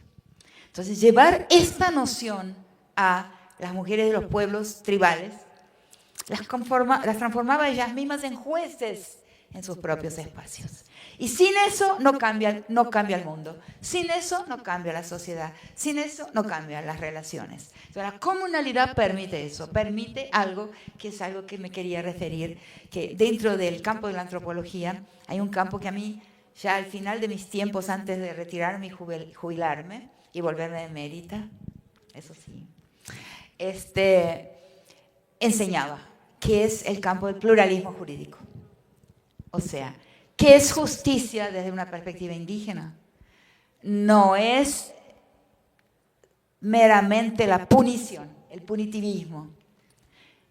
Entonces, llevar esta noción a las mujeres de los pueblos tribales las transformaba ellas mismas en jueces en sus propios espacios. Y sin eso no cambia el mundo. Sin eso no cambia la sociedad. Sin eso no cambian las relaciones. Entonces, la comunalidad permite eso, permite algo que es algo que me quería referir, que dentro del campo de la antropología hay un campo que a mí, ya al final de mis tiempos, antes de retirarme y jubilarme y volverme emérita, eso sí, enseñaba, que es el campo del pluralismo jurídico. O sea, ¿qué es justicia desde una perspectiva indígena? No es meramente la punición, el punitivismo.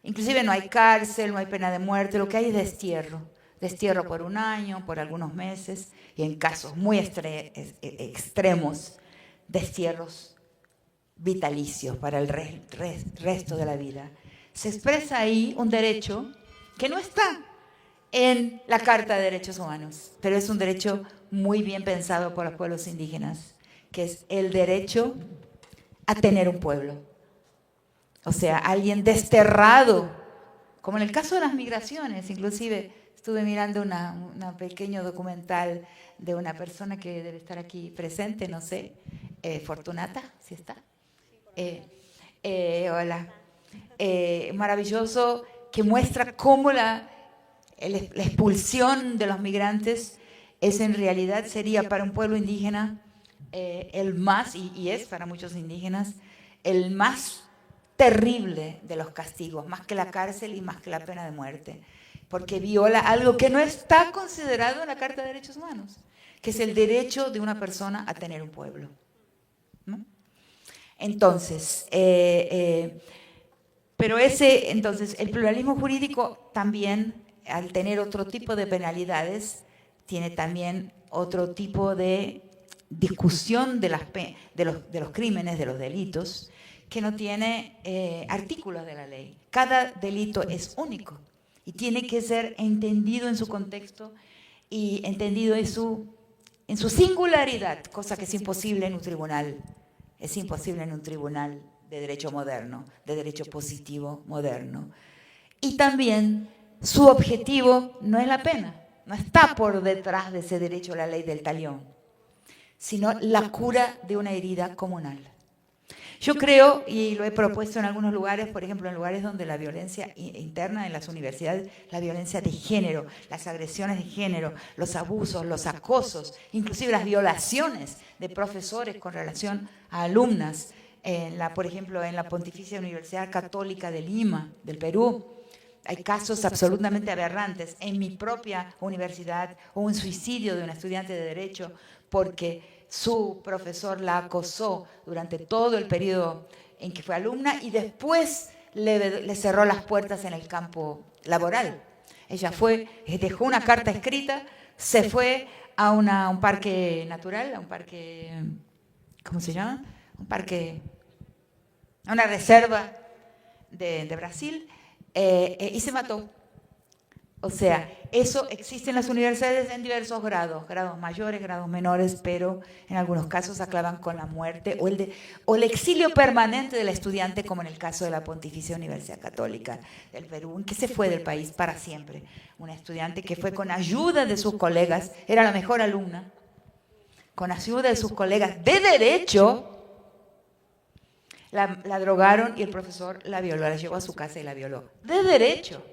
Inclusive no hay cárcel, no hay pena de muerte, lo que hay es destierro. Destierro por un año, por algunos meses, y en casos muy extremos, destierros vitalicios para el resto de la vida. Se expresa ahí un derecho que no está en la Carta de Derechos Humanos, pero es un derecho muy bien pensado por los pueblos indígenas, que es el derecho a tener un pueblo. O sea, alguien desterrado, como en el caso de las migraciones. Inclusive estuve mirando un pequeño documental de una persona que debe estar aquí presente, no sé, Fortunata, ¿sí está? Hola. Maravilloso, que muestra cómo la expulsión de los migrantes es en realidad, sería para un pueblo indígena el más, y es para muchos indígenas, el más terrible de los castigos, más que la cárcel y más que la pena de muerte, porque viola algo que no está considerado en la Carta de Derechos Humanos, que es el derecho de una persona a tener un pueblo, ¿no? Entonces, pero entonces, el pluralismo jurídico también, al tener otro tipo de penalidades, tiene también otro tipo de discusión de los crímenes, de los delitos, que no tiene artículos de la ley. Cada delito es único y tiene que ser entendido en su contexto y entendido en su singularidad, cosa que es imposible en un tribunal. Es imposible en un tribunal de derecho moderno, de derecho positivo moderno. Y también su objetivo no es la pena, no está por detrás de ese derecho a la ley del talión, sino la cura de una herida comunal. Yo creo, y lo he propuesto en algunos lugares, por ejemplo, en lugares donde la violencia interna en las universidades, la violencia de género, las agresiones de género, los abusos, los acosos, inclusive las violaciones de profesores con relación a alumnas, por ejemplo, en la Pontificia Universidad Católica de Lima, del Perú. Hay casos absolutamente aberrantes. En mi propia universidad hubo un suicidio de una estudiante de Derecho porque su profesor la acosó durante todo el periodo en que fue alumna y después le cerró las puertas en el campo laboral. Ella dejó una carta escrita, se fue a un parque natural, a un parque, ¿cómo se llama? A una reserva de Brasil, y se mató. O sea, eso existe en las universidades en diversos grados, grados mayores, grados menores, pero en algunos casos aclavan con la muerte o el exilio permanente del estudiante, como en el caso de la Pontificia Universidad Católica del Perú, que se fue del país para siempre. Una estudiante que fue con ayuda de sus colegas, era la mejor alumna, con ayuda de sus colegas de Derecho, la drogaron y el profesor la violó, la llevó a su casa y la violó. De Derecho.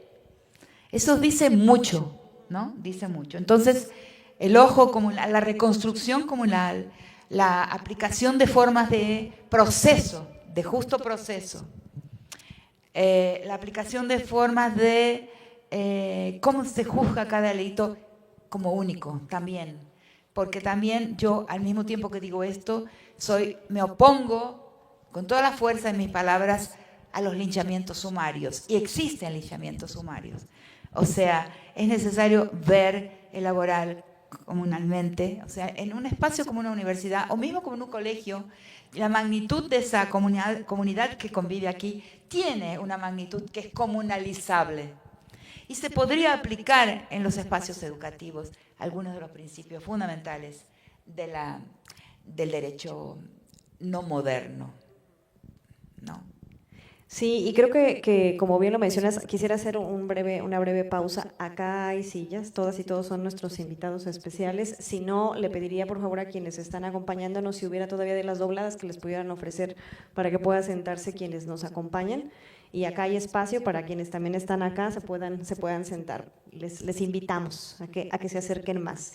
Eso dice mucho, ¿no? Dice mucho. Entonces, el ojo como la reconstrucción, como la aplicación de formas de proceso, de justo proceso. La aplicación de formas de cómo se juzga cada delito como único también. Porque también yo, al mismo tiempo que digo esto, me opongo con toda la fuerza de mis palabras a los linchamientos sumarios. Y existen linchamientos sumarios. O sea, es necesario elaborar comunalmente, o sea, en un espacio como una universidad o mismo como en un colegio, la magnitud de esa comunidad que convive aquí tiene una magnitud que es comunalizable. Y se podría aplicar en los espacios educativos algunos de los principios fundamentales del derecho no moderno, ¿no? Sí, y creo que como bien lo mencionas, quisiera hacer una breve pausa. Acá hay sillas, todas y todos son nuestros invitados especiales. Si no, le pediría por favor a quienes están acompañándonos, si hubiera todavía de las dobladas, que les pudieran ofrecer para que puedan sentarse quienes nos acompañan. Y acá hay espacio para quienes también están acá, se puedan sentar. Les invitamos a que se acerquen más.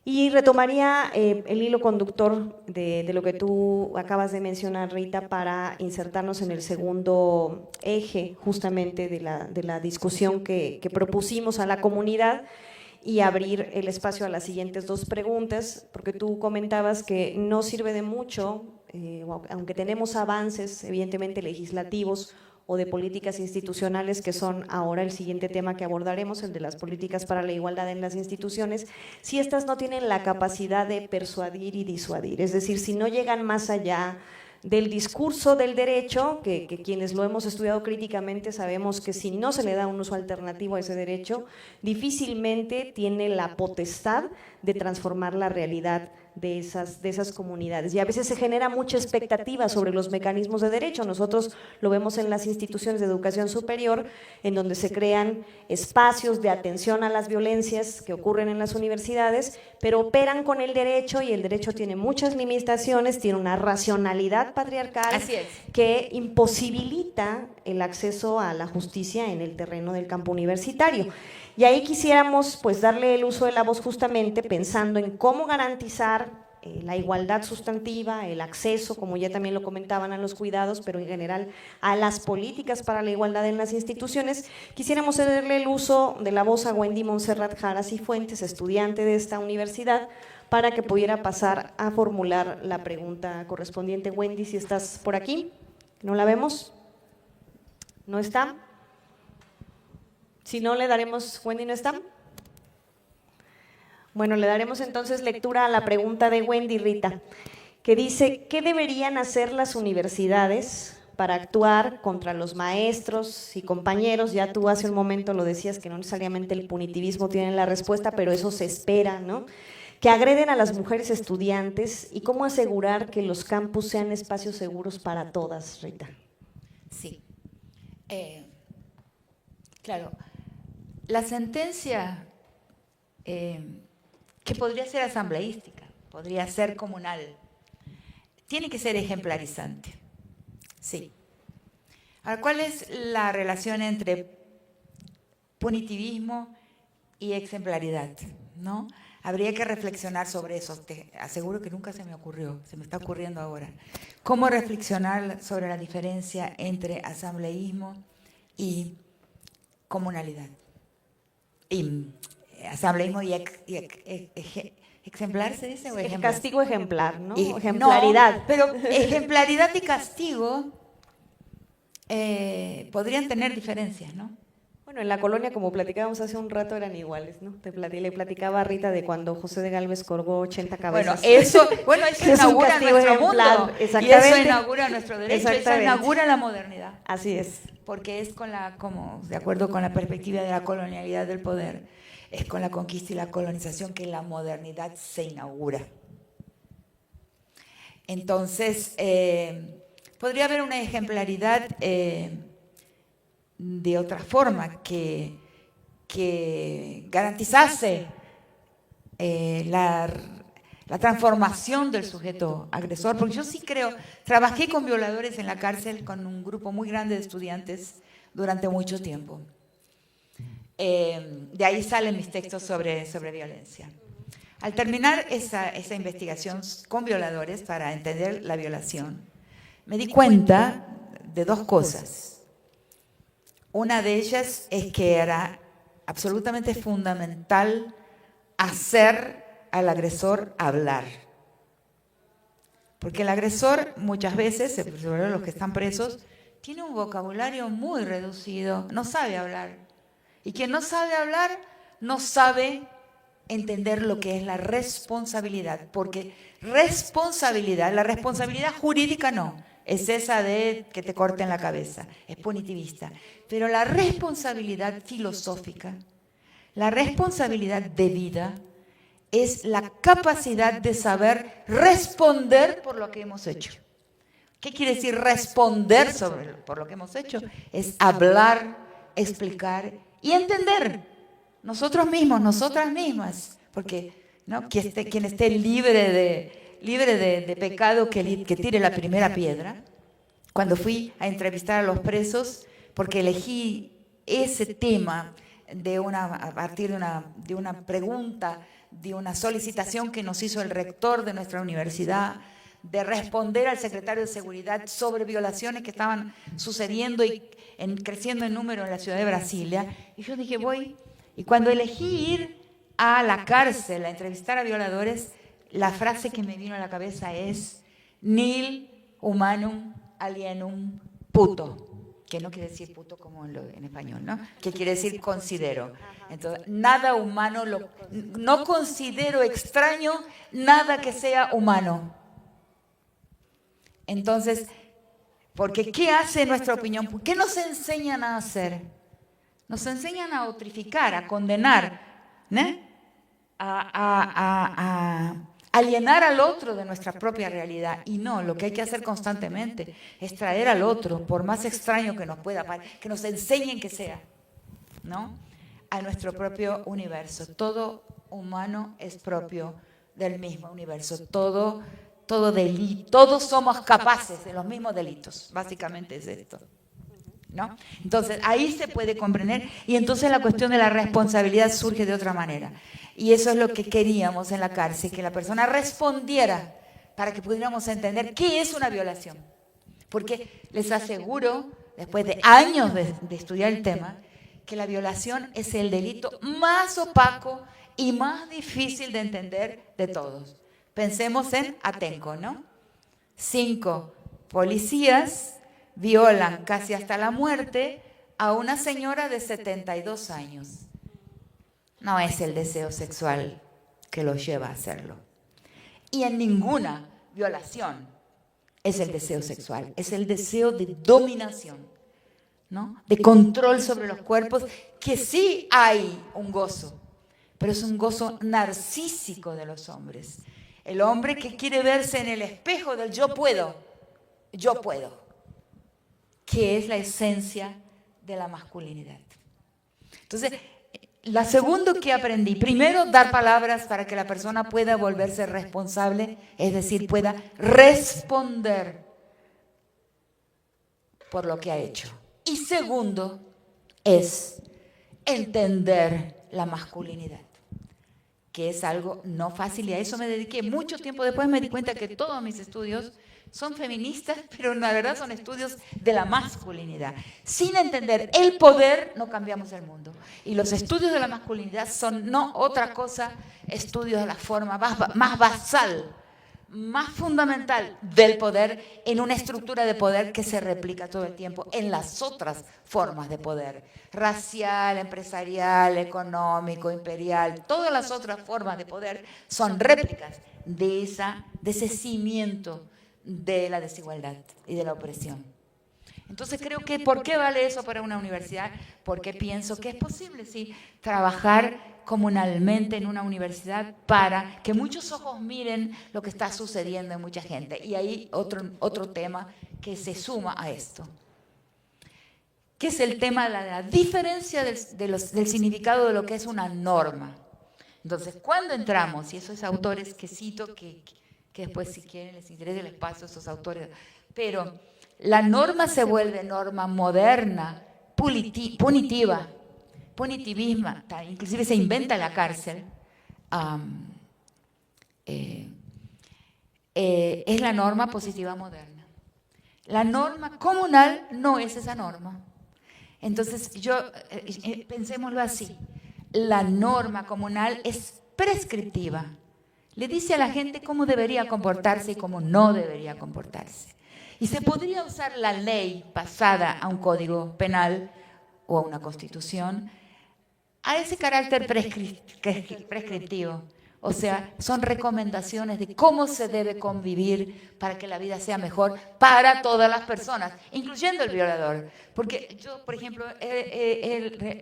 Y retomaría el hilo conductor de lo que tú acabas de mencionar, Rita, para insertarnos en el segundo eje justamente de la discusión que propusimos a la comunidad y abrir el espacio a las siguientes dos preguntas, porque tú comentabas que no sirve de mucho, aunque tenemos avances evidentemente legislativos o de políticas institucionales, que son ahora el siguiente tema que abordaremos, el de las políticas para la igualdad en las instituciones, si estas no tienen la capacidad de persuadir y disuadir, es decir, si no llegan más allá del discurso del derecho, que quienes lo hemos estudiado críticamente sabemos que si no se le da un uso alternativo a ese derecho, difícilmente tiene la potestad de transformar la realidad de esas comunidades. Y a veces se genera mucha expectativa sobre los mecanismos de derecho. Nosotros lo vemos en las instituciones de educación superior, en donde se crean espacios de atención a las violencias que ocurren en las universidades, pero operan con el derecho y el derecho tiene muchas limitaciones, tiene una racionalidad patriarcal que imposibilita el acceso a la justicia en el terreno del campo universitario. Y ahí quisiéramos pues darle el uso de la voz justamente pensando en cómo garantizar la igualdad sustantiva, el acceso, como ya también lo comentaban, a los cuidados, pero en general a las políticas para la igualdad en las instituciones. Quisiéramos cederle el uso de la voz a Wendy Montserrat Jara Cifuentes, estudiante de esta universidad, para que pudiera pasar a formular la pregunta correspondiente. Wendy, si estás por aquí, ¿no la vemos? ¿No está? Si no, le daremos… ¿Wendy no está? Bueno, le daremos entonces lectura a la pregunta de Wendy, Rita, que dice, ¿qué deberían hacer las universidades para actuar contra los maestros y compañeros? Ya tú hace un momento lo decías, que no necesariamente el punitivismo tiene la respuesta, pero eso se espera, ¿no? Que agreden a las mujeres estudiantes y cómo asegurar que los campus sean espacios seguros para todas, Rita. Sí. Claro, la sentencia, que podría ser asambleística, podría ser comunal, tiene que ser ejemplarizante. Sí. Ahora, ¿cuál es la relación entre punitivismo y ejemplaridad? ¿No? Habría que reflexionar sobre eso. Te aseguro que nunca se me ocurrió, se me está ocurriendo ahora. ¿Cómo reflexionar sobre la diferencia entre asambleísmo y comunalidad? Y asambleísmo y ejemplar, ¿se dice? ¿O ejemplar? Castigo ejemplar, ¿no? Y, Ejemplaridad. no, pero ejemplaridad y castigo podrían tener diferencias, ¿no? Bueno, en la colonia, como platicábamos hace un rato, eran iguales, ¿no? Le platicaba a Rita de cuando José de Gálvez colgó 80 cabezas. Eso Que es un inaugura castigo nuestro ejemplar, mundo. Y exactamente. eso inaugura nuestro derecho, eso Exactamente. inaugura la modernidad. Así es. Porque es como de acuerdo con la perspectiva de la colonialidad del poder, es con la conquista y la colonización que la modernidad se inaugura. Entonces, podría haber una ejemplaridad de otra forma que garantizase la transformación del sujeto agresor, porque yo sí creo, trabajé con violadores en la cárcel con un grupo muy grande de estudiantes durante mucho tiempo. De ahí salen mis textos sobre violencia. Al terminar esa investigación con violadores para entender la violación, me di cuenta de dos cosas. Una de ellas es que era absolutamente fundamental hacer al agresor hablar. Porque el agresor muchas veces, sobre todo los que están presos, tiene un vocabulario muy reducido, no sabe hablar. Y quien no sabe hablar no sabe entender lo que es la responsabilidad. Porque la responsabilidad jurídica no, es esa de que te corten la cabeza, es punitivista. Pero la responsabilidad filosófica, la responsabilidad de vida, es la capacidad de saber responder por lo que hemos hecho. ¿Qué quiere decir responder por lo que hemos hecho? Es hablar, explicar y entender. Nosotros mismos, nosotras mismas. Porque ¿no? Quien esté libre de pecado, que tire la primera piedra. Cuando fui a entrevistar a los presos, porque elegí ese tema a partir de una pregunta, de una solicitación que nos hizo el rector de nuestra universidad, de responder al secretario de Seguridad sobre violaciones que estaban sucediendo y creciendo en número en la ciudad de Brasilia. Y yo dije, voy. Y cuando elegí ir a la cárcel a entrevistar a violadores, la frase que me vino a la cabeza es nil humanum alienum puto, que no quiere decir puto como en español, ¿no? Que quiere decir considero. Entonces, nada humano, no considero extraño nada que sea humano. Entonces, porque ¿qué hace nuestra opinión? ¿Qué nos enseñan a hacer? Nos enseñan a otrificar, a condenar, ¿no? A alienar al otro de nuestra propia realidad. Y no, lo que hay que hacer constantemente es traer al otro, por más extraño que nos pueda parecer, que nos enseñen que sea, ¿no? A nuestro propio universo. Todo humano es propio del mismo universo. Todo delito, todos somos capaces de los mismos delitos. Básicamente es esto, ¿no? Entonces, ahí se puede comprender y entonces la cuestión de la responsabilidad surge de otra manera. Y eso es lo que queríamos en la cárcel, que la persona respondiera para que pudiéramos entender qué es una violación. Porque les aseguro, después de años de estudiar el tema, que la violación es el delito más opaco y más difícil de entender de todos. Pensemos en Atenco, ¿no? 5 policías violan casi hasta la muerte a una señora de 72 años. No es el deseo sexual que los lleva a hacerlo. Y en ninguna violación es el deseo sexual, es el deseo de dominación, ¿no? De control sobre los cuerpos, que sí hay un gozo, pero es un gozo narcísico de los hombres. El hombre que quiere verse en el espejo del yo puedo, que es la esencia de la masculinidad. Entonces, la segunda que aprendí, primero, dar palabras para que la persona pueda volverse responsable, es decir, pueda responder por lo que ha hecho. Y segundo, es entender la masculinidad, que es algo no fácil, y a eso me dediqué mucho tiempo. Después me di cuenta que todos mis estudios son feministas, pero la verdad son estudios de la masculinidad. Sin entender el poder, no cambiamos el mundo. Y los estudios de la masculinidad son no otra cosa, estudios de la forma más basal, más fundamental del poder, en una estructura de poder que se replica todo el tiempo en las otras formas de poder. Racial, empresarial, económico, imperial, todas las otras formas de poder son réplicas de ese cimiento de la desigualdad y de la opresión. Entonces creo que, ¿por qué vale eso para una universidad? Porque pienso que es posible, sí, trabajar comunalmente en una universidad para que muchos ojos miren lo que está sucediendo en mucha gente. Y hay otro tema que se suma a esto, que es el tema de la diferencia del significado de lo que es una norma. Entonces, cuando entramos, y esos autores que cito, que después, si quieren, les interesa el espacio a esos autores, pero la norma se vuelve norma moderna, punitivismo, inclusive se inventa en la cárcel, es la norma positiva moderna. La norma comunal no es esa norma. Entonces, pensémoslo así, la norma comunal es prescriptiva. Le dice a la gente cómo debería comportarse y cómo no debería comportarse. Y se podría usar la ley pasada a un código penal o a una constitución a ese carácter prescriptivo. O sea, son recomendaciones de cómo se debe convivir para que la vida sea mejor para todas las personas, incluyendo el violador. Porque yo, por ejemplo, he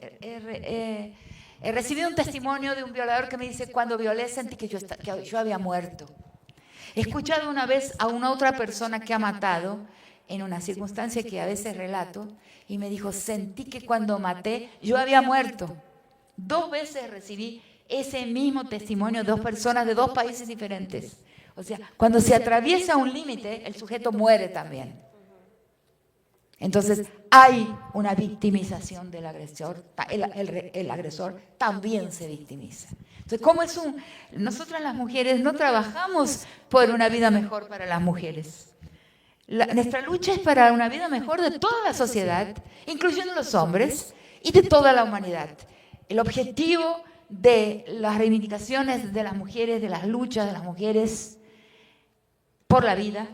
recibido un testimonio de un violador que me dice: cuando violé sentí que yo había muerto. He escuchado una vez a una otra persona que ha matado, en una circunstancia que a veces relato, y me dijo: sentí que cuando maté yo había muerto. 2 veces recibí ese mismo testimonio de 2 personas de 2 países diferentes. O sea, cuando se atraviesa un límite, el sujeto muere también. Entonces, hay una victimización del agresor. El agresor también se victimiza. Entonces, nosotras las mujeres no trabajamos por una vida mejor para las mujeres. Nuestra lucha es para una vida mejor de toda la sociedad, incluyendo los hombres, y de toda la humanidad. El objetivo de las reivindicaciones de las mujeres, de las luchas de las mujeres por la vida,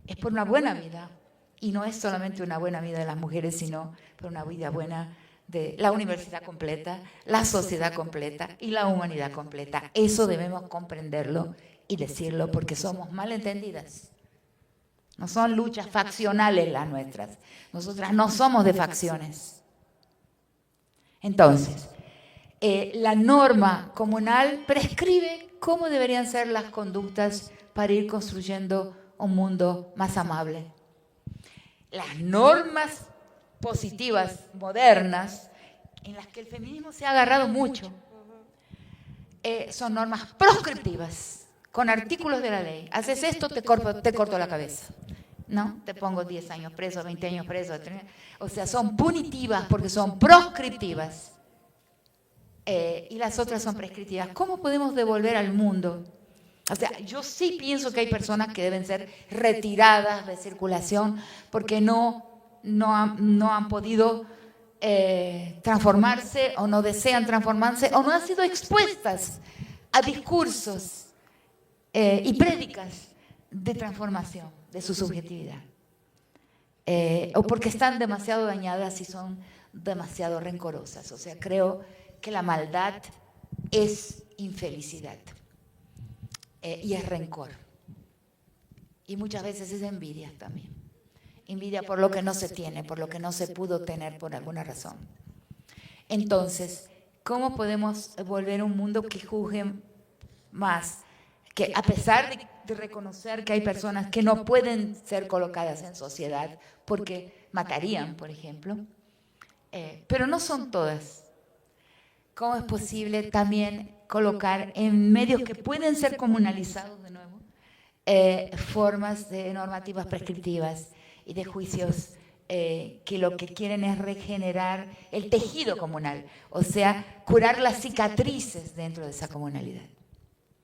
es por una buena vida. Y no es solamente una buena vida de las mujeres, sino por una vida buena de la universidad completa, la sociedad completa y la humanidad completa. Eso debemos comprenderlo y decirlo, porque somos malentendidas. No son luchas faccionales las nuestras. Nosotras no somos de facciones. Entonces, la norma comunal prescribe cómo deberían ser las conductas para ir construyendo un mundo más amable. Las normas positivas, modernas, en las que el feminismo se ha agarrado mucho, son normas proscriptivas, con artículos de la ley. Haces esto, te corto la cabeza. ¿No? Te pongo 10 años preso, 20 años preso. O sea, son punitivas porque son proscriptivas. Y las otras son prescriptivas. ¿Cómo podemos devolver al mundo? O sea, yo sí pienso que hay personas que deben ser retiradas de circulación porque no han podido transformarse, o no desean transformarse, o no han sido expuestas a discursos y prédicas de transformación de su subjetividad, o porque están demasiado dañadas y son demasiado rencorosas. O sea, creo que la maldad es infelicidad y es rencor. Y muchas veces es envidia también. Envidia por lo que no se tiene, por lo que no se pudo tener por alguna razón. Entonces, ¿cómo podemos volver un mundo que juzgue más? Que a pesar de reconocer que hay personas que no pueden ser colocadas en sociedad porque matarían, por ejemplo, pero no son todas. ¿Cómo es posible también colocar en medios que pueden ser comunalizados de nuevo formas de normativas prescriptivas y de juicios que lo que quieren es regenerar el tejido comunal, o sea, curar las cicatrices dentro de esa comunalidad,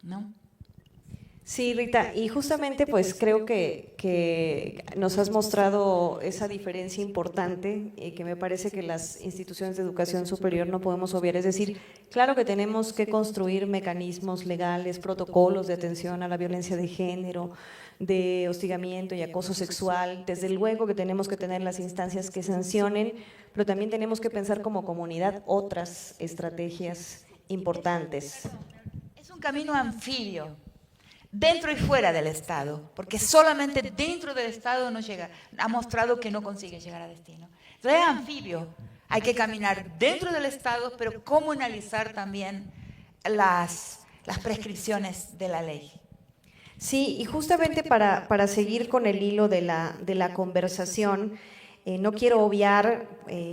¿no? Sí, Rita, y justamente pues creo que nos has mostrado esa diferencia importante que me parece que las instituciones de educación superior no podemos obviar. Es decir, claro que tenemos que construir mecanismos legales, protocolos de atención a la violencia de género, de hostigamiento y acoso sexual. Desde luego que tenemos que tener las instancias que sancionen, pero también tenemos que pensar como comunidad otras estrategias importantes. Es un camino anfibio, dentro y fuera del Estado, porque solamente dentro del Estado no llega, ha mostrado que no consigue llegar a destino. Entonces es anfibio, hay que caminar dentro del Estado, pero comunalizar también las prescripciones de la ley. Sí, y justamente para seguir con el hilo de la conversación, no quiero obviar,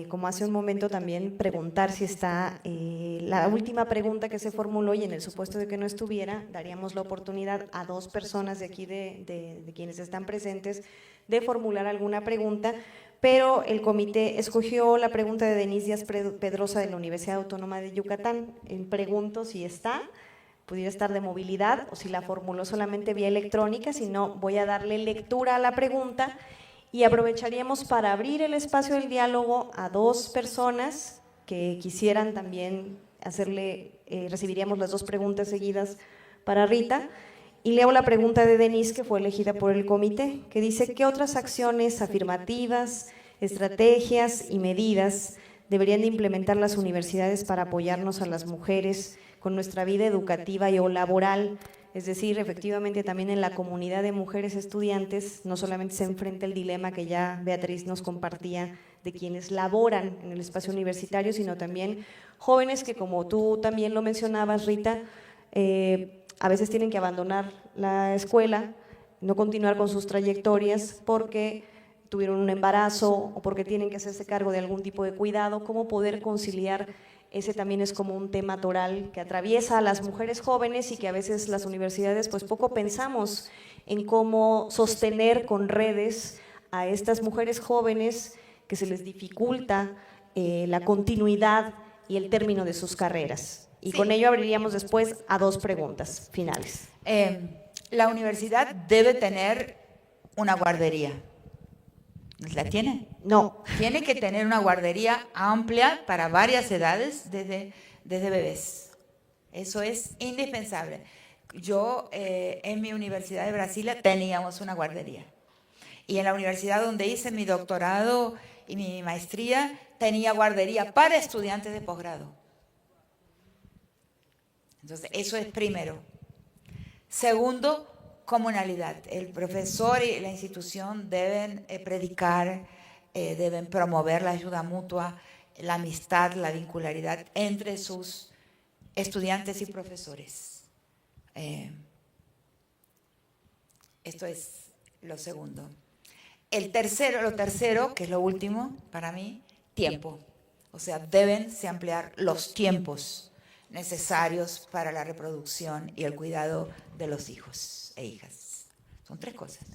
como hace un momento también, preguntar si está la última pregunta que se formuló, y en el supuesto de que no estuviera, daríamos la oportunidad a dos personas de aquí, de quienes están presentes, de formular alguna pregunta, pero el comité escogió la pregunta de Denise Díaz Pedrosa de la Universidad Autónoma de Yucatán. Pregunto si está, pudiera estar de movilidad, o si la formuló solamente vía electrónica. Si no, voy a darle lectura a la pregunta y aprovecharíamos para abrir el espacio del diálogo a dos personas que quisieran también hacerle, recibiríamos las dos preguntas seguidas para Rita. Y leo la pregunta de Denise, que fue elegida por el comité, que dice: ¿qué otras acciones afirmativas, estrategias y medidas deberían de implementar las universidades para apoyarnos a las mujeres con nuestra vida educativa y o laboral? Es decir, efectivamente también en la comunidad de mujeres estudiantes no solamente se enfrenta el dilema que ya Beatriz nos compartía de quienes laboran en el espacio universitario, sino también jóvenes que, como tú también lo mencionabas, Rita, a veces tienen que abandonar la escuela, no continuar con sus trayectorias porque tuvieron un embarazo o porque tienen que hacerse cargo de algún tipo de cuidado. ¿Cómo poder conciliar? Ese también es como un tema toral que atraviesa a las mujeres jóvenes y que a veces las universidades pues poco pensamos en cómo sostener con redes a estas mujeres jóvenes que se les dificulta la continuidad y el término de sus carreras. Y sí, con ello abriríamos después a dos preguntas finales. La universidad debe tener una guardería. ¿La tiene? No. Tiene que tener una guardería amplia para varias edades, desde bebés. Eso es indispensable. Yo en mi Universidad de Brasilia teníamos una guardería. Y en la universidad donde hice mi doctorado y mi maestría tenía guardería para estudiantes de posgrado. Entonces, eso es primero. Segundo, comunalidad. El profesor y la institución deben predicar, deben promover la ayuda mutua, la amistad, la vincularidad entre sus estudiantes y profesores. Esto es lo segundo. Lo tercero, que es lo último para mí, tiempo. O sea, deben se ampliar los tiempos necesarios para la reproducción y el cuidado de los hijos e hijas. Son tres cosas.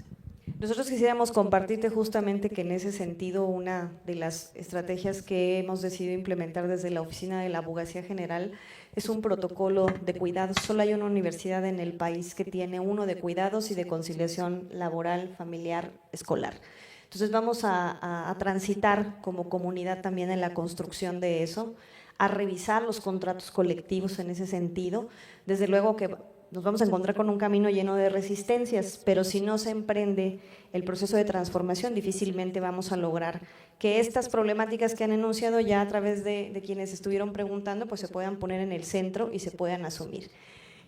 Nosotros quisiéramos compartirte justamente que en ese sentido una de las estrategias que hemos decidido implementar desde la Oficina de la Abogacía General es un protocolo de cuidados. Solo hay una universidad en el país que tiene uno de cuidados y de conciliación laboral, familiar, escolar. Entonces vamos a transitar como comunidad también en la construcción de eso, a revisar los contratos colectivos en ese sentido. Desde luego que nos vamos a encontrar con un camino lleno de resistencias, pero si no se emprende el proceso de transformación, difícilmente vamos a lograr que estas problemáticas que han enunciado ya a través de quienes estuvieron preguntando, pues se puedan poner en el centro y se puedan asumir.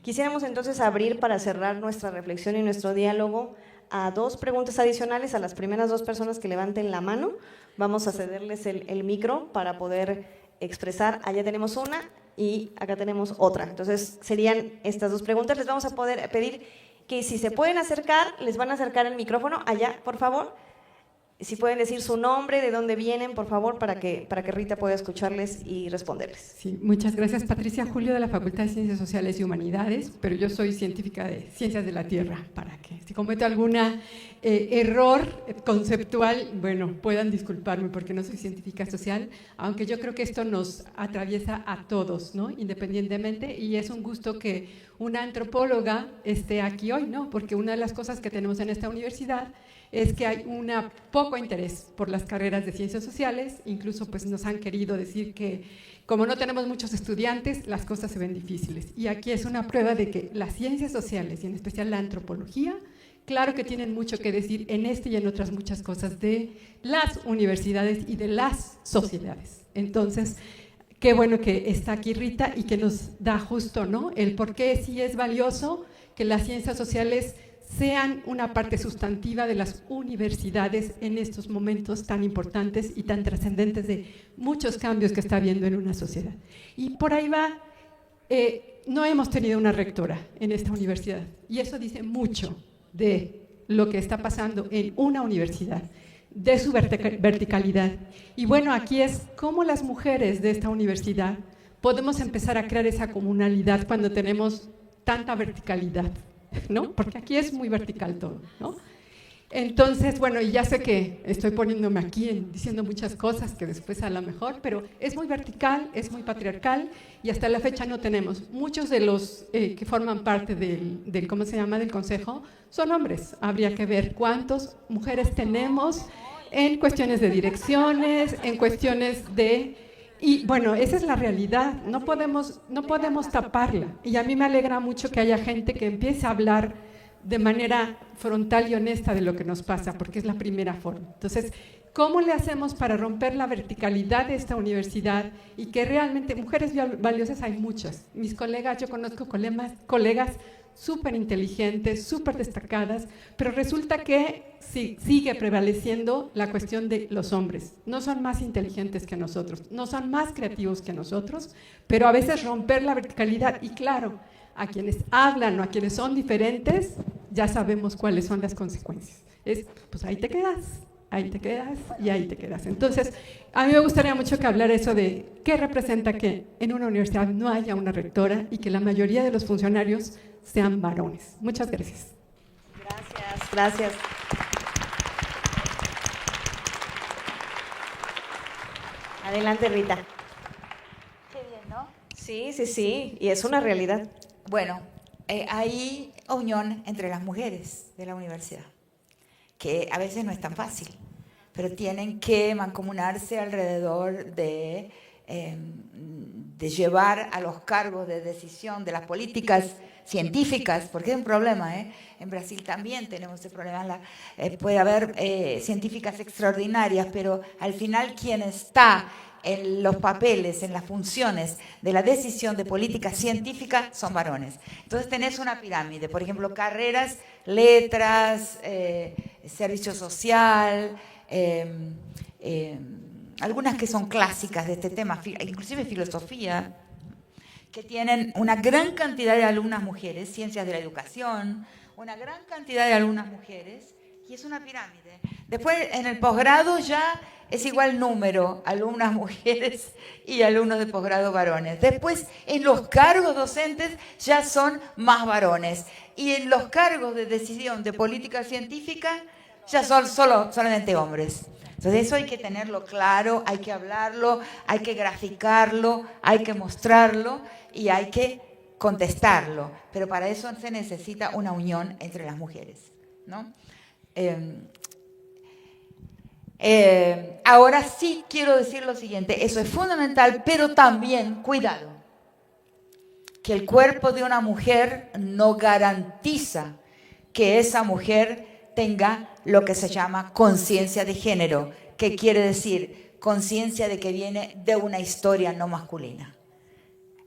Quisiéramos entonces abrir para cerrar nuestra reflexión y nuestro diálogo a 2 preguntas adicionales a las primeras 2 personas que levanten la mano. Vamos a cederles el micro para poder expresar. Allá tenemos una y acá tenemos otra. Entonces serían estas 2 preguntas. Les vamos a poder pedir que si se pueden acercar, les van a acercar el micrófono allá, por favor. Si pueden decir su nombre, de dónde vienen, por favor, para que Rita pueda escucharles y responderles. Sí, muchas gracias. Patricia Julio, de la Facultad de Ciencias Sociales y Humanidades, pero yo soy científica de Ciencias de la Tierra, para que si cometo algún error conceptual, bueno, puedan disculparme porque no soy científica social, aunque yo creo que esto nos atraviesa a todos, ¿no? Independientemente, y es un gusto que una antropóloga esté aquí hoy, ¿no? Porque una de las cosas que tenemos en esta universidad es que hay un poco interés por las carreras de ciencias sociales, incluso pues nos han querido decir que como no tenemos muchos estudiantes, las cosas se ven difíciles. Y aquí es una prueba de que las ciencias sociales, y en especial la antropología, claro que tienen mucho que decir en este y en otras muchas cosas de las universidades y de las sociedades. Entonces, qué bueno que está aquí Rita y que nos da justo, ¿no?, el por qué sí es valioso que las ciencias sociales sean una parte sustantiva de las universidades en estos momentos tan importantes y tan trascendentes de muchos cambios que está habiendo en una sociedad. Y por ahí va, no hemos tenido una rectora en esta universidad, y eso dice mucho de lo que está pasando en una universidad, de su verticalidad. Y bueno, aquí es cómo las mujeres de esta universidad podemos empezar a crear esa comunalidad cuando tenemos tanta verticalidad, ¿no? Porque aquí es muy vertical todo, ¿no? Entonces, bueno, y ya sé que estoy poniéndome aquí diciendo muchas cosas que después a lo mejor, pero es muy vertical, es muy patriarcal y hasta la fecha no tenemos. Muchos de los que forman parte del ¿cómo se llama?, del consejo, son hombres. Habría que ver cuántas mujeres tenemos en cuestiones de direcciones, en cuestiones de... Y bueno, esa es la realidad, no podemos taparla. Y a mí me alegra mucho que haya gente que empiece a hablar de manera frontal y honesta de lo que nos pasa, porque es la primera forma. Entonces, ¿cómo le hacemos para romper la verticalidad de esta universidad y que realmente mujeres valiosas hay muchas? Mis colegas, yo conozco colegas súper inteligentes, súper destacadas, pero resulta que sigue prevaleciendo la cuestión de los hombres. No son más inteligentes que nosotros, no son más creativos que nosotros, pero a veces romper la verticalidad, y claro, a quienes hablan o a quienes son diferentes, ya sabemos cuáles son las consecuencias. Pues ahí te quedas y ahí te quedas. Entonces, a mí me gustaría mucho que hablara eso de qué representa que en una universidad no haya una rectora y que la mayoría de los funcionarios sean varones. Muchas gracias. Gracias. Adelante, Rita. Qué bien, ¿no? Sí, y es una realidad. Bueno, hay unión entre las mujeres de la universidad, que a veces no es tan fácil, pero tienen que mancomunarse alrededor de llevar a los cargos de decisión de las políticas científicas, porque es un problema, en Brasil también tenemos ese problema, puede haber científicas extraordinarias, pero al final quien está en los papeles, en las funciones de la decisión de política científica son varones. Entonces tenés una pirámide, por ejemplo, carreras, letras, servicio social, algunas que son clásicas de este tema, inclusive filosofía, que tienen una gran cantidad de alumnas mujeres, ciencias de la educación, una gran cantidad de alumnas mujeres, y es una pirámide. Después, en el posgrado ya es igual número, alumnas mujeres y alumnos de posgrado varones. Después, en los cargos docentes ya son más varones. Y en los cargos de decisión de política científica ya son solamente hombres. Entonces eso hay que tenerlo claro, hay que hablarlo, hay que graficarlo, hay que mostrarlo y hay que contestarlo. Pero para eso se necesita una unión entre las mujeres, ¿no? Ahora sí quiero decir lo siguiente, eso es fundamental, pero también, cuidado, que el cuerpo de una mujer no garantiza que esa mujer tenga lo que se llama conciencia de género, que quiere decir conciencia de que viene de una historia no masculina.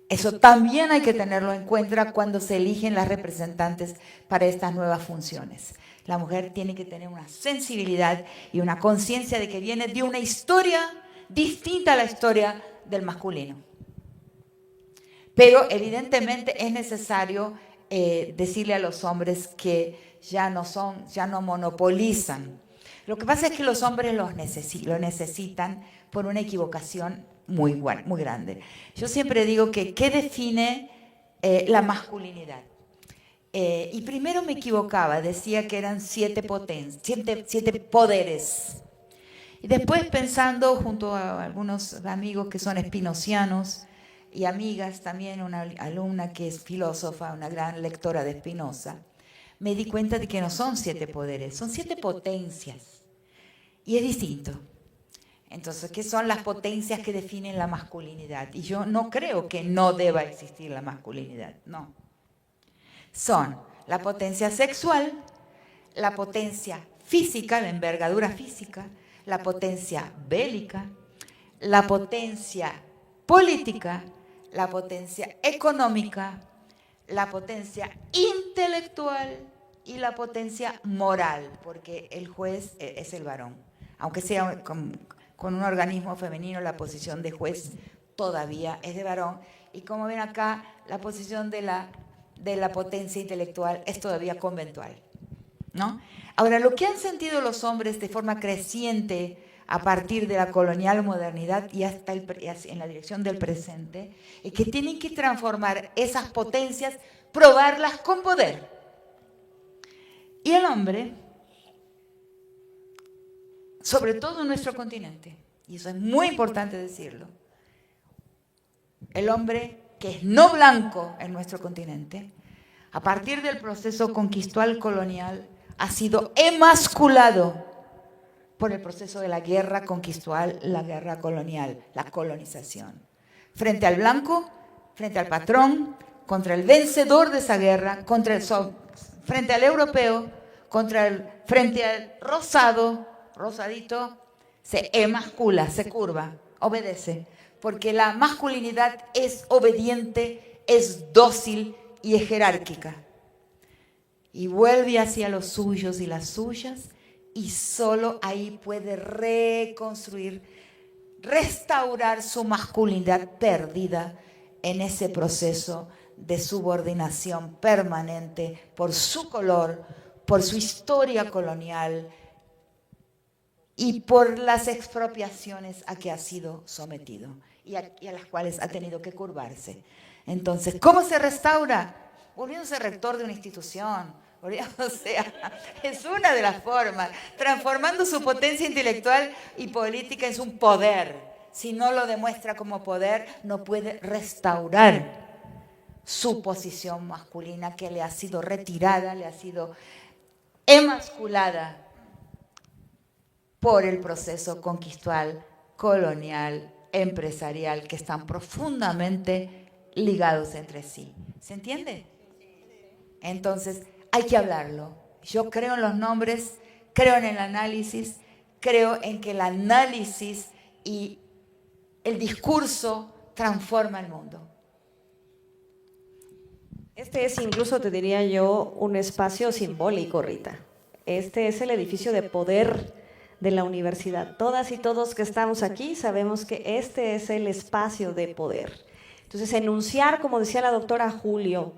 Eso también hay que tenerlo en cuenta cuando se eligen las representantes para estas nuevas funciones. La mujer tiene que tener una sensibilidad y una conciencia de que viene de una historia distinta a la historia del masculino. Pero evidentemente es necesario decirle a los hombres que ya no monopolizan. Lo que pasa es que los hombres lo necesitan por una equivocación muy grande. Yo siempre digo que ¿qué define la masculinidad? Y primero me equivocaba, decía que eran 7 poderes. Y después pensando junto a algunos amigos que son espinocianos y amigas, también una alumna que es filósofa, una gran lectora de Spinoza, me di cuenta de que no son 7 poderes, son 7 potencias. Y es distinto. Entonces, ¿qué son las potencias que definen la masculinidad? Y yo no creo que no deba existir la masculinidad, no. Son la potencia sexual, la potencia física, la envergadura física, la potencia bélica, la potencia política, la potencia económica, la potencia intelectual y la potencia moral, porque el juez es el varón. Aunque sea con un organismo femenino, la posición de juez todavía es de varón. Y como ven acá, la posición de la potencia intelectual es todavía conventual, ¿no? Ahora, lo que han sentido los hombres de forma creciente a partir de la colonial modernidad y hasta en la dirección del presente, es que tienen que transformar esas potencias, probarlas con poder. Y el hombre, sobre todo en nuestro continente, y eso es muy importante decirlo, el hombre que es no blanco en nuestro continente, a partir del proceso conquistal colonial, ha sido emasculado por el proceso de la guerra conquistal, la guerra colonial, la colonización. Frente al blanco, frente al patrón, contra el vencedor de esa guerra, frente al europeo, frente al rosadito, se emascula, se curva, obedece. Porque la masculinidad es obediente, es dócil y es jerárquica. Y vuelve hacia los suyos y las suyas, y solo ahí puede reconstruir, restaurar su masculinidad perdida en ese proceso de subordinación permanente por su color, por su historia colonial y por las expropiaciones a que ha sido sometido y a las cuales ha tenido que curvarse. Entonces, ¿cómo se restaura? Volviéndose rector de una institución. O sea, es una de las formas, transformando su potencia intelectual y política en un poder. Si no lo demuestra como poder, no puede restaurar su posición masculina que le ha sido retirada, le ha sido emasculada por el proceso conquistal, colonial, empresarial, que están profundamente ligados entre sí. ¿Se entiende? Entonces, hay que hablarlo. Yo creo en los nombres, creo en el análisis, creo en que el análisis y el discurso transforma el mundo. Este es incluso, te diría yo, un espacio simbólico, Rita. Este es el edificio de poder de la universidad. Todas y todos que estamos aquí sabemos que este es el espacio de poder. Entonces, enunciar, como decía la doctora Julio,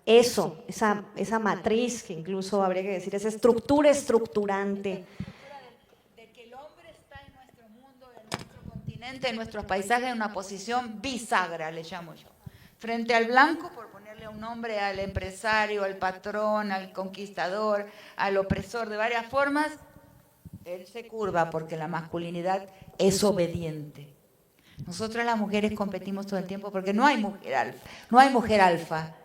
esa matriz, que incluso habría que decir, esa estructura estructurante. De que el hombre está en nuestro mundo, en nuestro continente, en nuestros paisajes, en una posición bisagra, le llamo yo. Frente al blanco, por ponerle un nombre al empresario, al patrón, al conquistador, al opresor de varias formas, él se curva porque la masculinidad es obediente. Nosotras las mujeres competimos todo el tiempo porque no hay mujer alfa. No hay mujer alfa.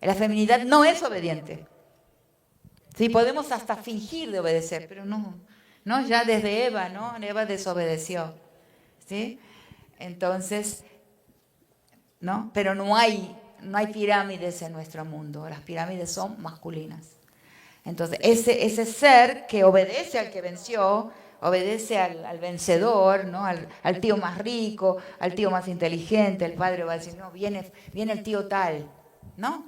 La feminidad no es obediente. Sí, podemos hasta fingir de obedecer, pero no, ya desde Eva, ¿no? Eva desobedeció, ¿sí? Entonces, ¿no? Pero no hay no hay pirámides en nuestro mundo, las pirámides son masculinas. Entonces, ese ser que obedece al que venció, obedece al vencedor, ¿no? Al tío más rico, al tío más inteligente, el padre va a decir, no, viene el tío tal, ¿no?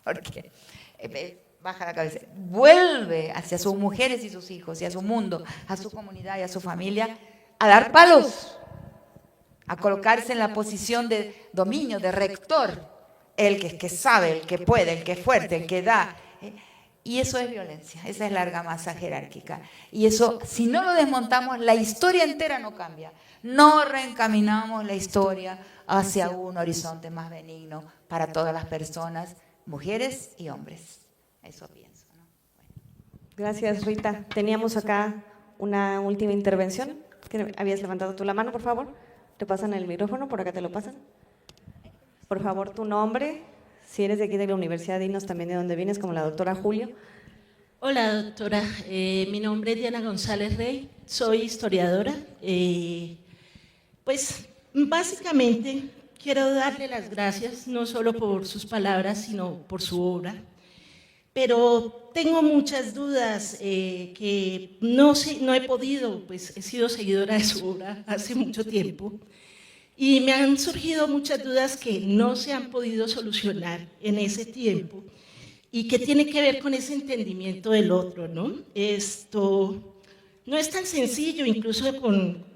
Porque baja la cabeza, vuelve hacia sus mujeres y sus hijos, y a su mundo, a su comunidad y a su familia, a dar palos, a colocarse en la posición de dominio, de rector, el que sabe, el que puede, el que es fuerte, el que da. Y eso es violencia, esa es la argamasa jerárquica. Y eso, si no lo desmontamos, la historia entera no cambia. No reencaminamos la historia hacia un horizonte más benigno para todas las personas, mujeres y hombres. Eso pienso, ¿no? Bueno. Gracias, Rita. Teníamos acá una última intervención. ¿Habías levantado tú la mano, por favor? ¿Te pasan el micrófono? ¿Por acá te lo pasan? Por favor, tu nombre. Si eres de aquí de la universidad, dinos también de dónde vienes, como la doctora Julio. Hola, doctora. Mi nombre es Diana González Rey, soy historiadora. Pues, básicamente, quiero darle las gracias, no solo por sus palabras, sino por su obra. Pero tengo muchas dudas que no he podido, pues he sido seguidora de su obra hace mucho tiempo. Y me han surgido muchas dudas que no se han podido solucionar en ese tiempo y que tiene que ver con ese entendimiento del otro, ¿no? Esto no es tan sencillo, incluso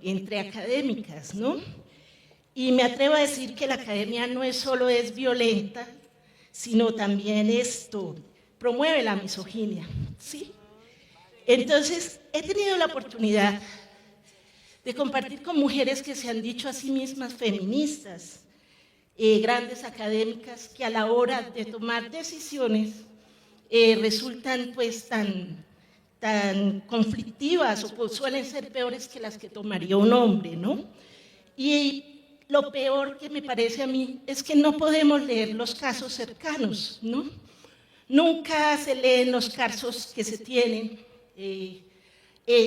entre académicas, ¿no? Y me atrevo a decir que la academia no solo es violenta, sino también promueve la misoginia, ¿sí? Entonces, he tenido la oportunidad de compartir con mujeres que se han dicho a sí mismas feministas, grandes académicas, que a la hora de tomar decisiones resultan pues tan conflictivas o pues, suelen ser peores que las que tomaría un hombre, ¿no? Y lo peor que me parece a mí es que no podemos leer los casos cercanos, ¿no? Nunca se leen los casos que se tienen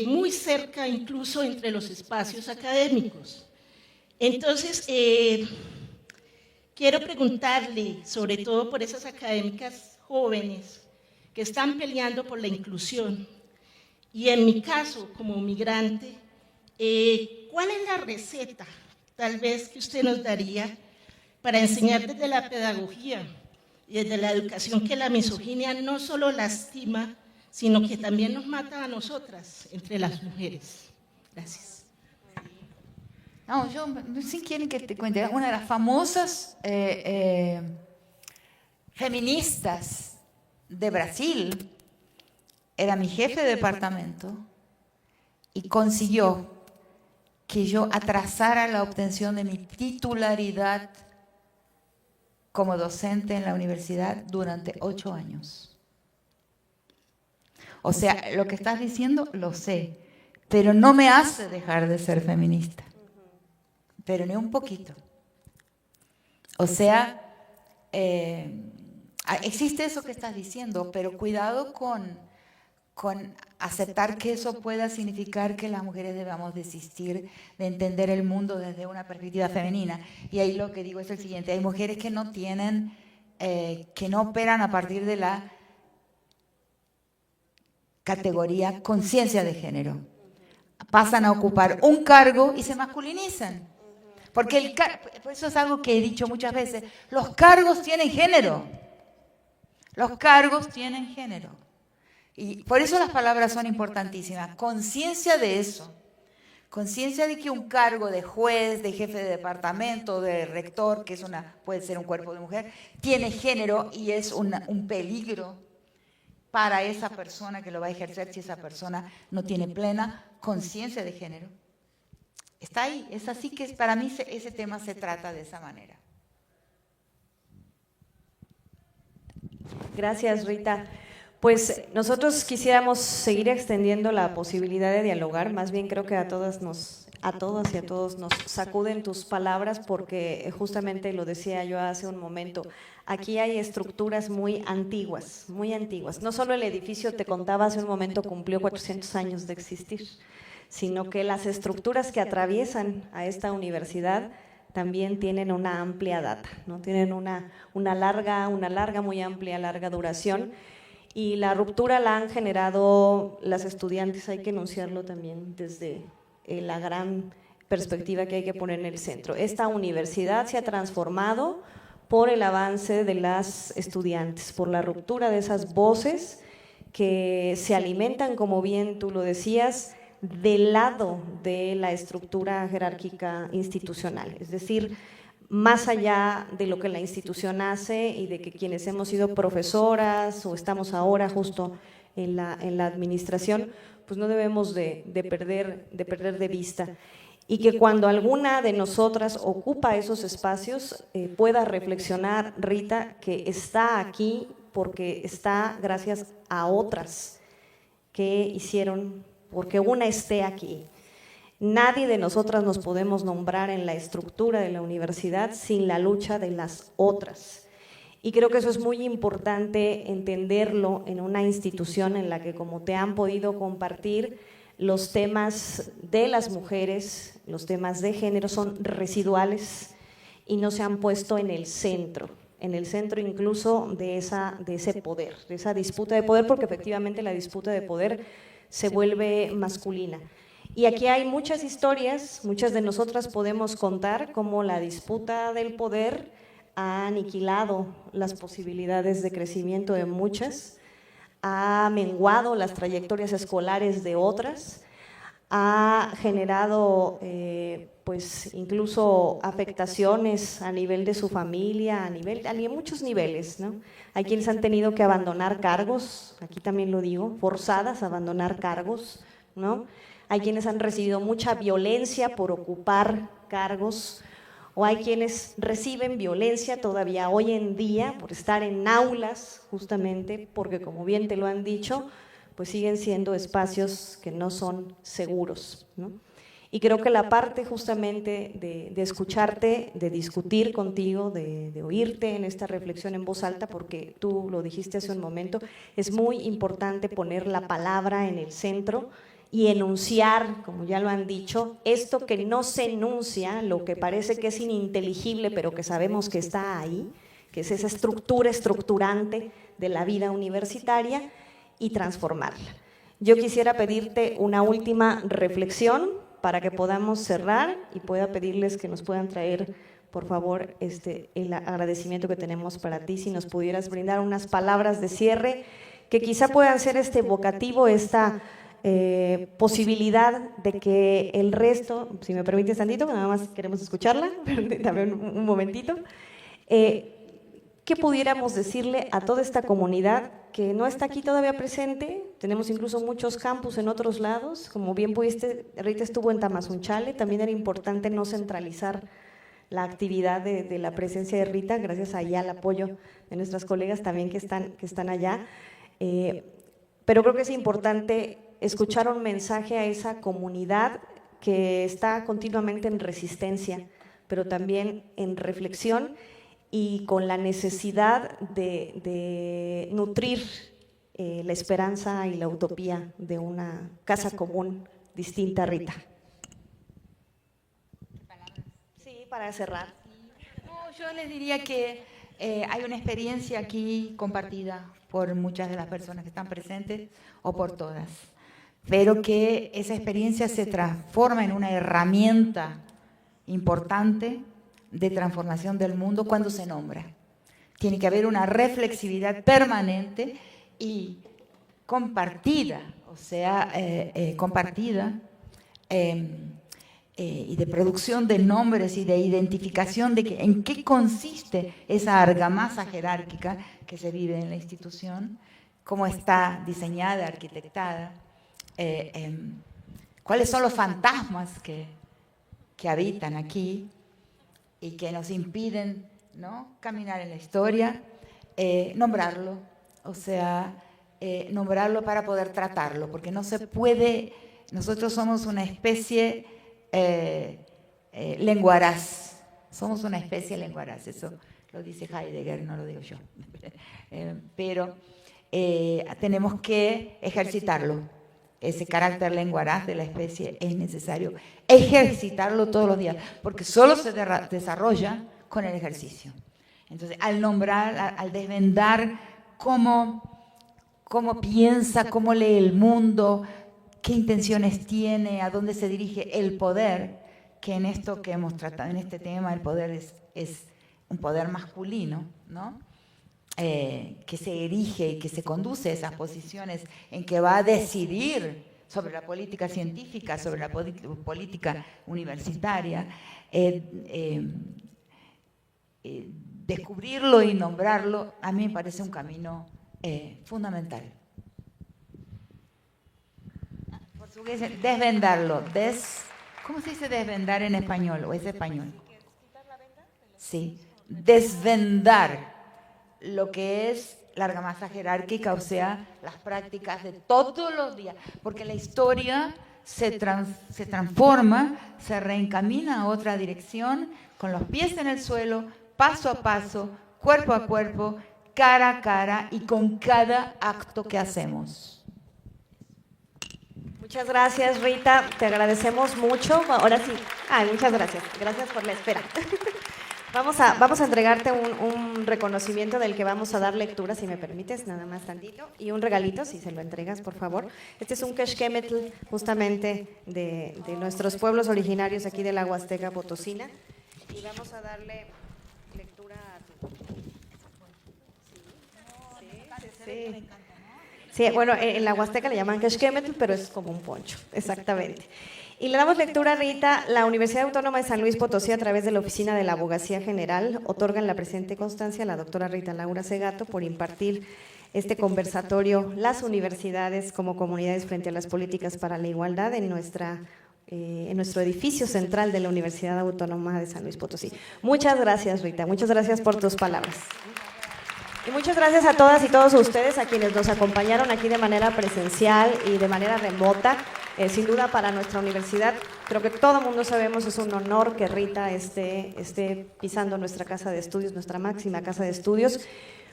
muy cerca, incluso entre los espacios académicos. Entonces, quiero preguntarle, sobre todo por esas académicas jóvenes que están peleando por la inclusión, y en mi caso, como migrante, ¿cuál es la receta, tal vez, que usted nos daría para enseñar desde la pedagogía y desde la educación que la misoginia no solo lastima, sino que también nos mata a nosotras, entre las mujeres? Gracias. No, yo, si quieren que te cuente, una de las famosas feministas de Brasil era mi jefe de departamento y consiguió que yo atrasara la obtención de mi titularidad como docente en la universidad durante 8 años. O sea, lo que estás diciendo lo sé, pero no me hace dejar de ser feminista, pero ni un poquito. O sea, existe eso que estás diciendo, pero cuidado con aceptar que eso pueda significar que las mujeres debamos desistir de entender el mundo desde una perspectiva femenina. Y ahí lo que digo es el siguiente: hay mujeres que no tienen, que no operan a partir de la categoría conciencia de género. Pasan a ocupar un cargo y se masculinizan. Porque por eso es algo que he dicho muchas veces, los cargos tienen género. Los cargos tienen género. Y por eso las palabras son importantísimas. Conciencia de eso. Conciencia de que un cargo de juez, de jefe de departamento, de rector, que puede ser un cuerpo de mujer, tiene género y es un peligro para esa persona que lo va a ejercer si esa persona no tiene plena conciencia de género. Está ahí, es así que para mí ese tema se trata de esa manera. Gracias, Rita. Pues nosotros quisiéramos seguir extendiendo la posibilidad de dialogar, más bien creo que a todas y a todos nos sacuden tus palabras, porque justamente lo decía yo hace un momento, aquí hay estructuras muy antiguas, muy antiguas. No solo el edificio, te contaba hace un momento, cumplió 400 años de existir, sino que las estructuras que atraviesan a esta universidad también tienen una amplia data, ¿no? Tienen una larga, muy amplia, larga duración. Y la ruptura la han generado las estudiantes, hay que enunciarlo también desde la gran perspectiva que hay que poner en el centro. Esta universidad se ha transformado por el avance de las estudiantes, por la ruptura de esas voces que se alimentan, como bien tú lo decías, del lado de la estructura jerárquica institucional, es decir, más allá de lo que la institución hace y de que quienes hemos sido profesoras o estamos ahora justo en la administración, pues no debemos de perder de vista. Y que cuando alguna de nosotras ocupa esos espacios pueda reflexionar, Rita, que está aquí porque está gracias a otras que hicieron, porque una esté aquí. Nadie de nosotras nos podemos nombrar en la estructura de la universidad sin la lucha de las otras. Y creo que eso es muy importante entenderlo en una institución en la que, como te han podido compartir, los temas de las mujeres, los temas de género son residuales y no se han puesto en el centro incluso de ese poder, de esa disputa de poder, porque efectivamente la disputa de poder se vuelve masculina. Y aquí hay muchas historias, muchas de nosotras podemos contar cómo la disputa del poder ha aniquilado las posibilidades de crecimiento de muchas, ha menguado las trayectorias escolares de otras, ha generado pues incluso afectaciones a nivel de su familia, a muchos niveles, ¿no? Hay quienes han tenido que abandonar cargos, aquí también lo digo, forzadas a abandonar cargos, ¿no? Hay quienes han recibido mucha violencia por ocupar cargos, o hay quienes reciben violencia todavía hoy en día por estar en aulas, justamente porque, como bien te lo han dicho, pues siguen siendo espacios que no son seguros, ¿no? Y creo que la parte justamente de escucharte, de discutir contigo, de oírte en esta reflexión en voz alta, porque tú lo dijiste hace un momento, es muy importante poner la palabra en el centro y enunciar, como ya lo han dicho, esto que no se enuncia, lo que parece que es ininteligible, pero que sabemos que está ahí, que es esa estructura estructurante de la vida universitaria, y transformarla. Yo quisiera pedirte una última reflexión para que podamos cerrar y pueda pedirles que nos puedan traer, por favor, el agradecimiento que tenemos para ti, si nos pudieras brindar unas palabras de cierre que quizá puedan ser evocativo, esta posibilidad de que el resto, si me permites tantito, nada más queremos escucharla, también un momentito, ¿qué pudiéramos decirle a toda esta comunidad que no está aquí todavía presente? Tenemos incluso muchos campus en otros lados, como bien pudiste, Rita estuvo en Tamazunchale, también era importante no centralizar la actividad de la presencia de Rita, gracias allá al apoyo de nuestras colegas también que están allá, pero creo que es importante escuchar un mensaje a esa comunidad que está continuamente en resistencia, pero también en reflexión y con la necesidad de nutrir la esperanza y la utopía de una casa común distinta, Rita. Sí, para cerrar. No, yo les diría que hay una experiencia aquí compartida por muchas de las personas que están presentes o por todas, pero que esa experiencia se transforma en una herramienta importante de transformación del mundo cuando se nombra. Tiene que haber una reflexividad permanente y compartida, o sea, compartida y de producción de nombres y de identificación de en qué consiste esa argamasa jerárquica que se vive en la institución, cómo está diseñada, arquitectada, cuáles son los fantasmas que habitan aquí y que nos impiden, ¿no?, caminar en la historia, nombrarlo, o sea, nombrarlo para poder tratarlo, porque no se puede, nosotros somos una especie lenguaraz, somos una especie lenguaraz, eso lo dice Heidegger, no lo digo yo, pero tenemos que ejercitarlo, ese carácter lenguaraz de la especie, es necesario ejercitarlo todos los días, porque solo se desarrolla con el ejercicio. Entonces, al nombrar, al desvendar cómo piensa, cómo lee el mundo, qué intenciones tiene, a dónde se dirige el poder, que en esto que hemos tratado, en este tema, el poder es un poder masculino, ¿no? Que se erige y que se conduce a esas posiciones en que va a decidir sobre la política científica, sobre la política universitaria, descubrirlo y nombrarlo, a mí me parece un camino fundamental. Portugués, desvendarlo. ¿Cómo se dice desvendar en español? ¿O es español? Sí, desvendar lo que es la argamasa jerárquica, o sea, las prácticas de todos los días, porque la historia se transforma, se reencamina a otra dirección, con los pies en el suelo, paso a paso, cuerpo a cuerpo, cara a cara y con cada acto que hacemos. Muchas gracias, Rita, te agradecemos mucho. Ahora sí, muchas gracias, gracias por la espera. Vamos a entregarte un reconocimiento del que vamos a dar lectura, si me permites, nada más tantito, y un regalito, si se lo entregas, por favor. Este es un quexquemetl, justamente de nuestros pueblos originarios aquí de la Huasteca Potosina, y vamos a darle lectura a tu... Sí. Sí, bueno, en la Huasteca le llaman quexquemetl, pero es como un poncho, exactamente. Y le damos lectura a Rita. La Universidad Autónoma de San Luis Potosí, a través de la Oficina de la Abogacía General, otorga en la presente constancia a la doctora Rita Laura Segato por impartir este conversatorio Las universidades como comunidades frente a las políticas para la igualdad en nuestro edificio central de la Universidad Autónoma de San Luis Potosí. Muchas gracias, Rita. Muchas gracias por tus palabras. Y muchas gracias a todas y todos ustedes, a quienes nos acompañaron aquí de manera presencial y de manera remota. Sin duda para nuestra universidad, creo que todo el mundo sabemos, es un honor que Rita esté pisando nuestra casa de estudios, nuestra máxima casa de estudios,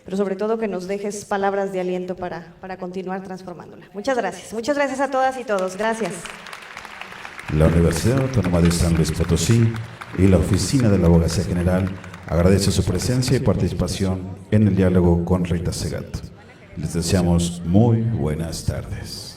pero sobre todo que nos dejes palabras de aliento para continuar transformándola. Muchas gracias a todas y todos. Gracias. La Universidad Autónoma de San Luis Potosí y la Oficina de la Abogacía General agradece su presencia y participación en el diálogo con Rita Segato. Les deseamos muy buenas tardes.